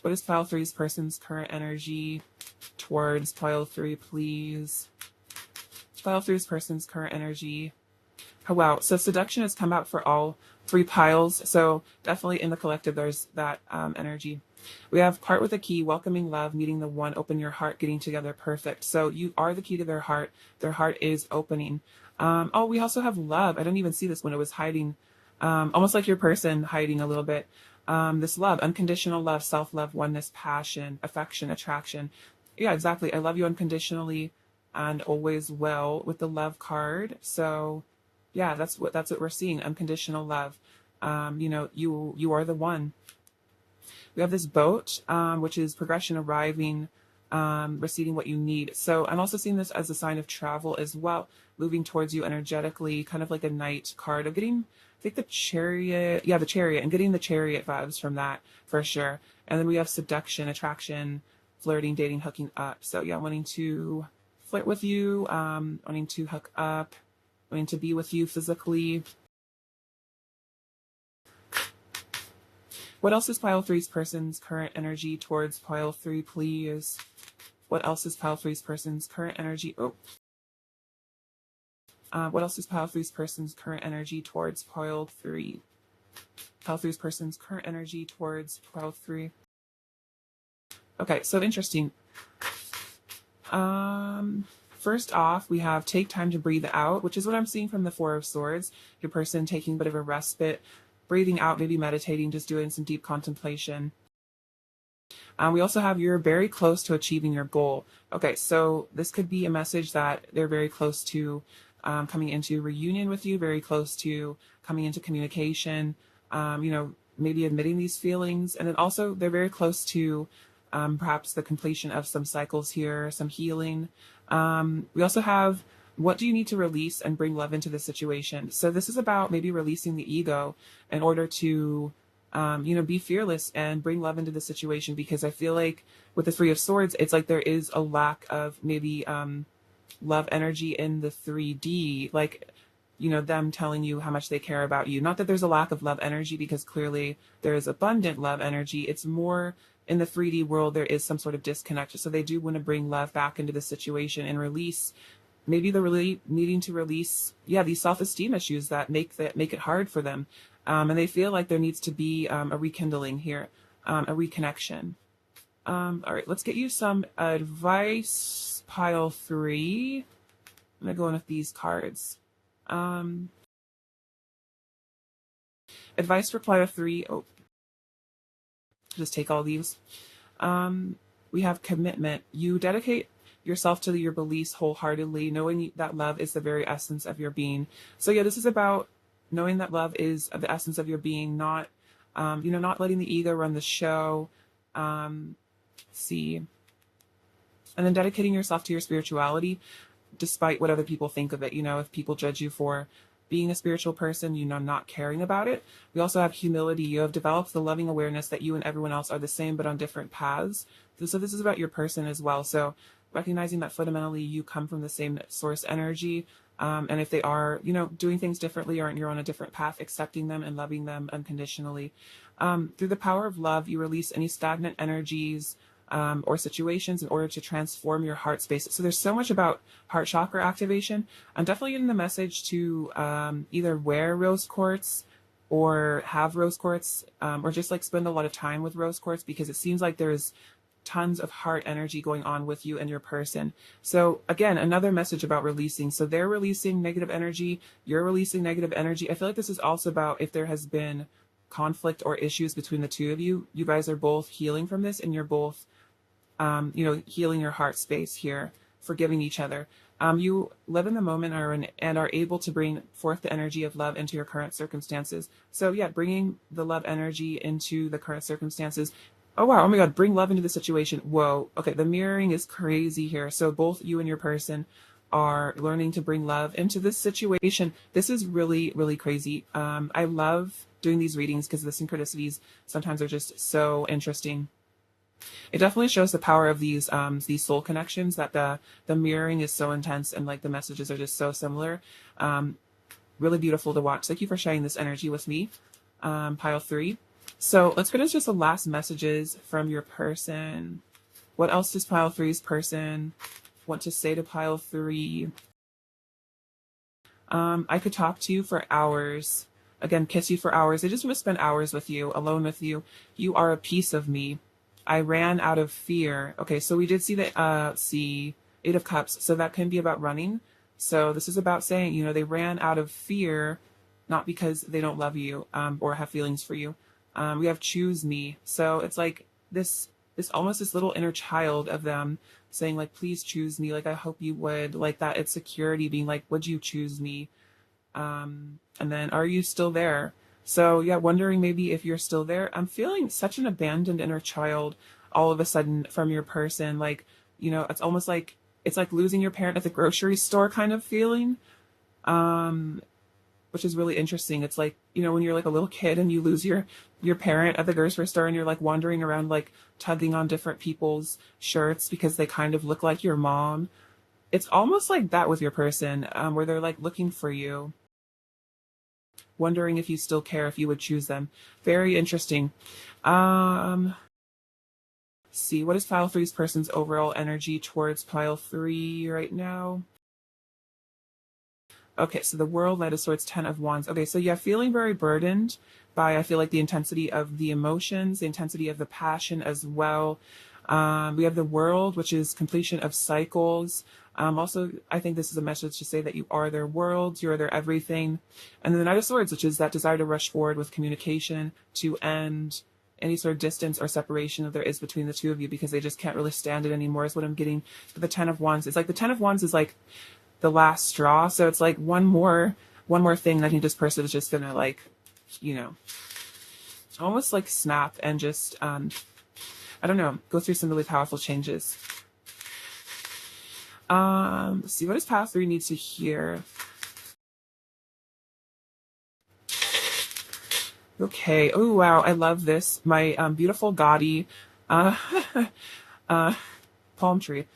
What is Pile 3's person's current energy towards Pile 3, please? Pile 3's person's current energy. Oh, wow. So seduction has come out for all 3 piles. So definitely in the collective, there's that energy. We have part with a key, welcoming love, meeting the one, open your heart, getting together, perfect. So you are the key to their heart. Their heart is opening. We also have love. I didn't even see this when it was hiding. Almost like your person hiding a little bit. This love, unconditional love, self-love, oneness, passion, affection, attraction. Yeah, exactly. I love you unconditionally and always will with the love card. So Yeah, that's what we're seeing. Unconditional love. You know, you are the one. We have this boat, which is progression, arriving, receiving what you need. So I'm also seeing this as a sign of travel as well, moving towards you energetically, kind of like a knight card. I'm getting, I think the chariot, yeah, the chariot, and getting the chariot vibes from that for sure. And then we have seduction, attraction, flirting, dating, hooking up. So yeah, wanting to flirt with you, wanting to hook up, wanting to be with you physically. What else is pile three's person's current energy towards pile three, please? What else is pile three's person's current energy? Oh. What else is pile three's person's current energy towards pile three? Pile three's person's current energy towards pile three. Okay, so interesting. First off, we have take time to breathe out, which is what I'm seeing from the Four of Swords. Your person taking a bit of a respite, breathing out, maybe meditating, just doing some deep contemplation. We also have you're very close to achieving your goal. Okay, so this could be a message that they're very close to coming into reunion with you, very close to coming into communication, you know, maybe admitting these feelings. And then also they're very close to perhaps the completion of some cycles here, some healing. We also have what do you need to release and bring love into the situation? So this is about maybe releasing the ego in order to you know, be fearless and bring love into the situation, because I feel like with the Three of Swords, it's like there is a lack of maybe love energy in the 3D, like, you know, them telling you how much they care about you. Not that there's a lack of love energy, because clearly there is abundant love energy. It's more in the 3D world, there is some sort of disconnect. So they do want to bring love back into the situation and release, maybe they're really needing to release, yeah, these self-esteem issues that make it hard for them. And they feel like there needs to be a rekindling here, a reconnection. All right, let's get you some advice, pile three. I'm going to go in with these cards. Advice for pile three. Oh, just take all these. We have commitment. You dedicate yourself to your beliefs wholeheartedly, knowing that love is the very essence of your being. So yeah, this is about knowing that love is the essence of your being, not, you know, not letting the ego run the show. See, and then dedicating yourself to your spirituality, despite what other people think of it. You know, if people judge you for being a spiritual person, you know, not caring about it. We also have humility. You have developed the loving awareness that you and everyone else are the same, but on different paths. So this is about your person as well. So recognizing that fundamentally you come from the same source energy. And if they are, you know, doing things differently or you're on a different path, accepting them and loving them unconditionally. Through the power of love, you release any stagnant energies or situations in order to transform your heart space. So there's so much about heart chakra activation. I'm definitely getting the message to either wear rose quartz or have rose quartz, or just like spend a lot of time with rose quartz, because it seems like there's tons of heart energy going on with you and your person. So again, another message about releasing. So they're releasing negative energy, you're releasing negative energy. I feel like this is also about if there has been conflict or issues between the two of you, you guys are both healing from this, and you're both, you know, healing your heart space here, forgiving each other. You live in the moment and are able to bring forth the energy of love into your current circumstances. So yeah, bringing the love energy into the current circumstances. Oh wow, oh my god, bring love into the situation. Whoa, okay, the mirroring is crazy here. So both you and your person are learning to bring love into this situation. This is really, really crazy. I love doing these readings because the synchronicities sometimes are just so interesting. It definitely shows the power of these soul connections, that the mirroring is so intense and like the messages are just so similar. Really beautiful to watch. Thank you for sharing this energy with me, pile three. So let's get into just the last messages from your person. What else does pile three's person want to say to pile three? I could talk to you for hours. Again, kiss you for hours. I just want to spend hours with you, alone with you. You are a piece of me. I ran out of fear. Okay, so we did see the Eight of Cups. So that can be about running. So this is about saying, you know, they ran out of fear, not because they don't love you or have feelings for you. We have choose me. So it's like this almost this little inner child of them saying like, please choose me. Like, I hope you would, like that. It's security being like, would you choose me? And then, are you still there? So yeah, wondering maybe if you're still there. I'm feeling such an abandoned inner child all of a sudden from your person. Like, it's almost like it's like losing your parent at the grocery store kind of feeling. Um, which is really interesting. It's like, when you're like a little kid and you lose your parent at the grocery store and you're like wandering around like tugging on different people's shirts because they kind of look like your mom. It's almost like that with your person, where they're like looking for you, wondering if you still care, if you would choose them. Very interesting. Um, see, what is pile three's person's overall energy towards pile three right now? Okay, so the world led us towards 10 of wands. Okay, so yeah, feeling very burdened by, I feel like, the intensity of the emotions, the intensity of the passion as well. We have the world, which is completion of cycles. Also, I think this is a message to say that you are their world, you are their everything. And then the Knight of Swords, which is that desire to rush forward with communication to end any sort of distance or separation that there is between the two of you because they just can't really stand it anymore, is what I'm getting. But the Ten of Wands, it's like the Ten of Wands is like the last straw. So it's like one more thing that I think this person is just gonna like, you know, almost like snap and just I don't know, go through some really powerful changes. Let's see, what does pile three need to hear? Okay. Oh wow, I love this. My beautiful gaudy uh uh palm tree.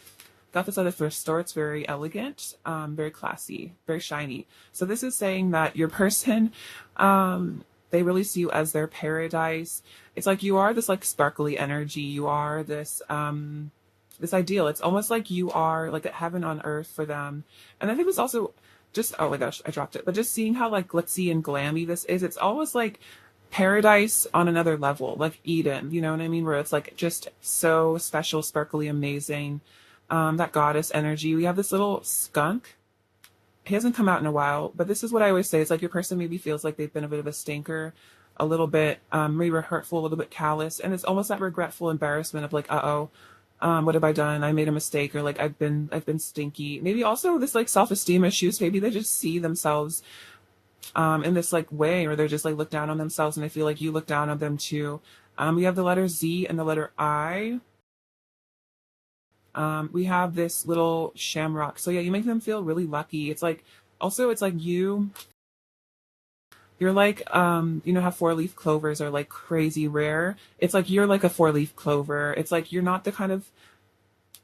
Got this at a thrift store. It's very elegant, very classy, very shiny. So this is saying that your person, they really see you as their paradise. It's like you are this like sparkly energy. You are this ideal. It's almost like you are like a heaven on earth for them. And I think it's also just, oh my gosh, I dropped it. But just seeing how like glitzy and glammy this is, it's almost like paradise on another level, like Eden, you know what I mean? Where it's like just so special, sparkly, amazing. That goddess energy. We have this little skunk. He hasn't come out in a while, but this is what I always say. It's like your person maybe feels like they've been a bit of a stinker, a little bit maybe hurtful, a little bit callous, and it's almost that regretful embarrassment of like, uh-oh, what have I done? I made a mistake, or like I've been stinky. Maybe also this like self-esteem issues. Maybe they just see themselves in this like way, or they're just like look down on themselves, and they feel like you look down on them too. We have the letter Z and the letter I. We have this little shamrock. So yeah, you make them feel really lucky. It's like, also it's like you're like, how four-leaf clovers are like crazy rare. It's like you're like a four-leaf clover. It's like you're not the kind of,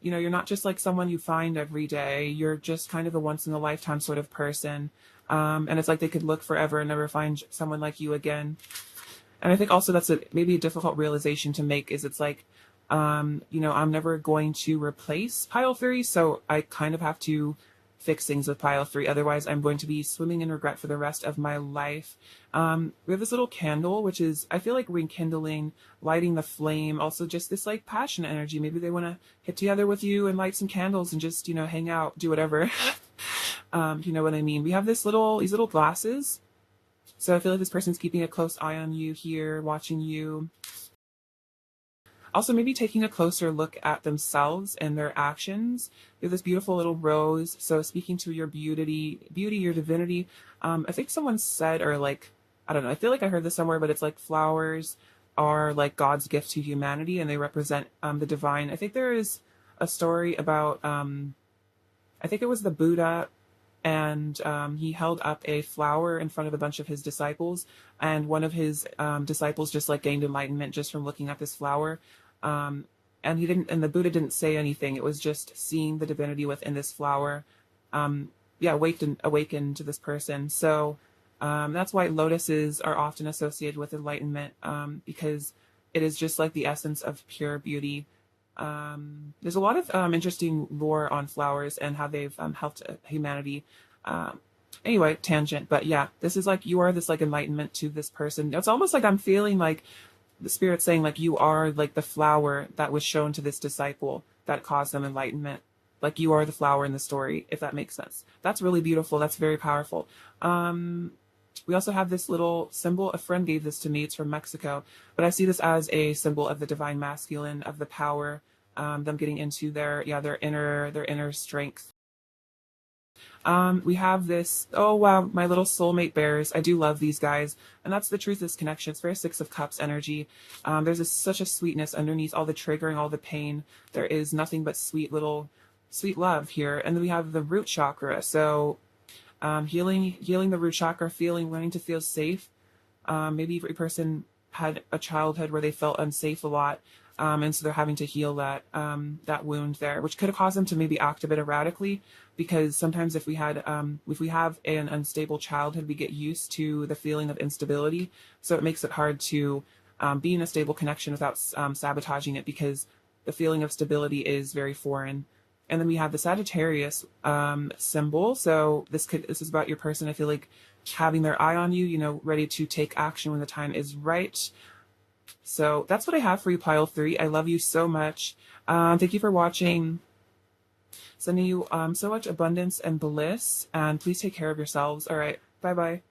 you're not just like someone you find every day. You're just kind of a once in a lifetime sort of person. And it's like they could look forever and never find someone like you again. And I think also that's maybe a difficult realization to make, is it's like, I'm never going to replace pile three, so I kind of have to fix things with pile three. Otherwise, I'm going to be swimming in regret for the rest of my life. We have this little candle, which is, I feel like rekindling, lighting the flame, also just this like passion energy. Maybe they want to get together with you and light some candles and just, hang out, do whatever. You know what I mean? We have these little glasses. So I feel like this person's keeping a close eye on you here, watching you. Also, maybe taking a closer look at themselves and their actions. You have this beautiful little rose. So speaking to your beauty, your divinity. I think someone said, or like, I don't know, I feel like I heard this somewhere, but it's like flowers are like God's gift to humanity and they represent the divine. I think there is a story about, I think it was the Buddha, and he held up a flower in front of a bunch of his disciples, and one of his disciples just like gained enlightenment just from looking at this flower. And the Buddha didn't say anything. It was just seeing the divinity within this flower. Awakened to this person. So that's why lotuses are often associated with enlightenment, because it is just like the essence of pure beauty. There's a lot of interesting lore on flowers and how they've helped humanity. Anyway, tangent, but yeah, this is like you are this like enlightenment to this person. It's almost like I'm feeling like the spirit saying like you are like the flower that was shown to this disciple that caused them enlightenment. Like you are the flower in the story, if that makes sense. That's really beautiful. That's very powerful. We also have this little symbol. A friend gave this to me. It's from Mexico, but I see this as a symbol of the divine masculine, of the power, them getting into their inner strength. We have this, oh wow, my little soulmate bears. I do love these guys. And that's the truth, this connection. It's very Six of Cups energy. There's such a sweetness underneath all the triggering, all the pain. There is nothing but sweet love here. And then we have the root chakra. So healing the root chakra, learning to feel safe. Maybe every person had a childhood where they felt unsafe a lot, and so they're having to heal that wound there, which could have caused them to maybe act a bit erratically. Because sometimes if we have an unstable childhood, we get used to the feeling of instability, so it makes it hard to be in a stable connection without sabotaging it, because the feeling of stability is very foreign. And then we have the Sagittarius symbol. So this is about your person. I feel like having their eye on you, ready to take action when the time is right. So that's what I have for you, pile 3. I love you so much. Thank you for watching. Sending you so much abundance and bliss. And please take care of yourselves. All right. Bye-bye.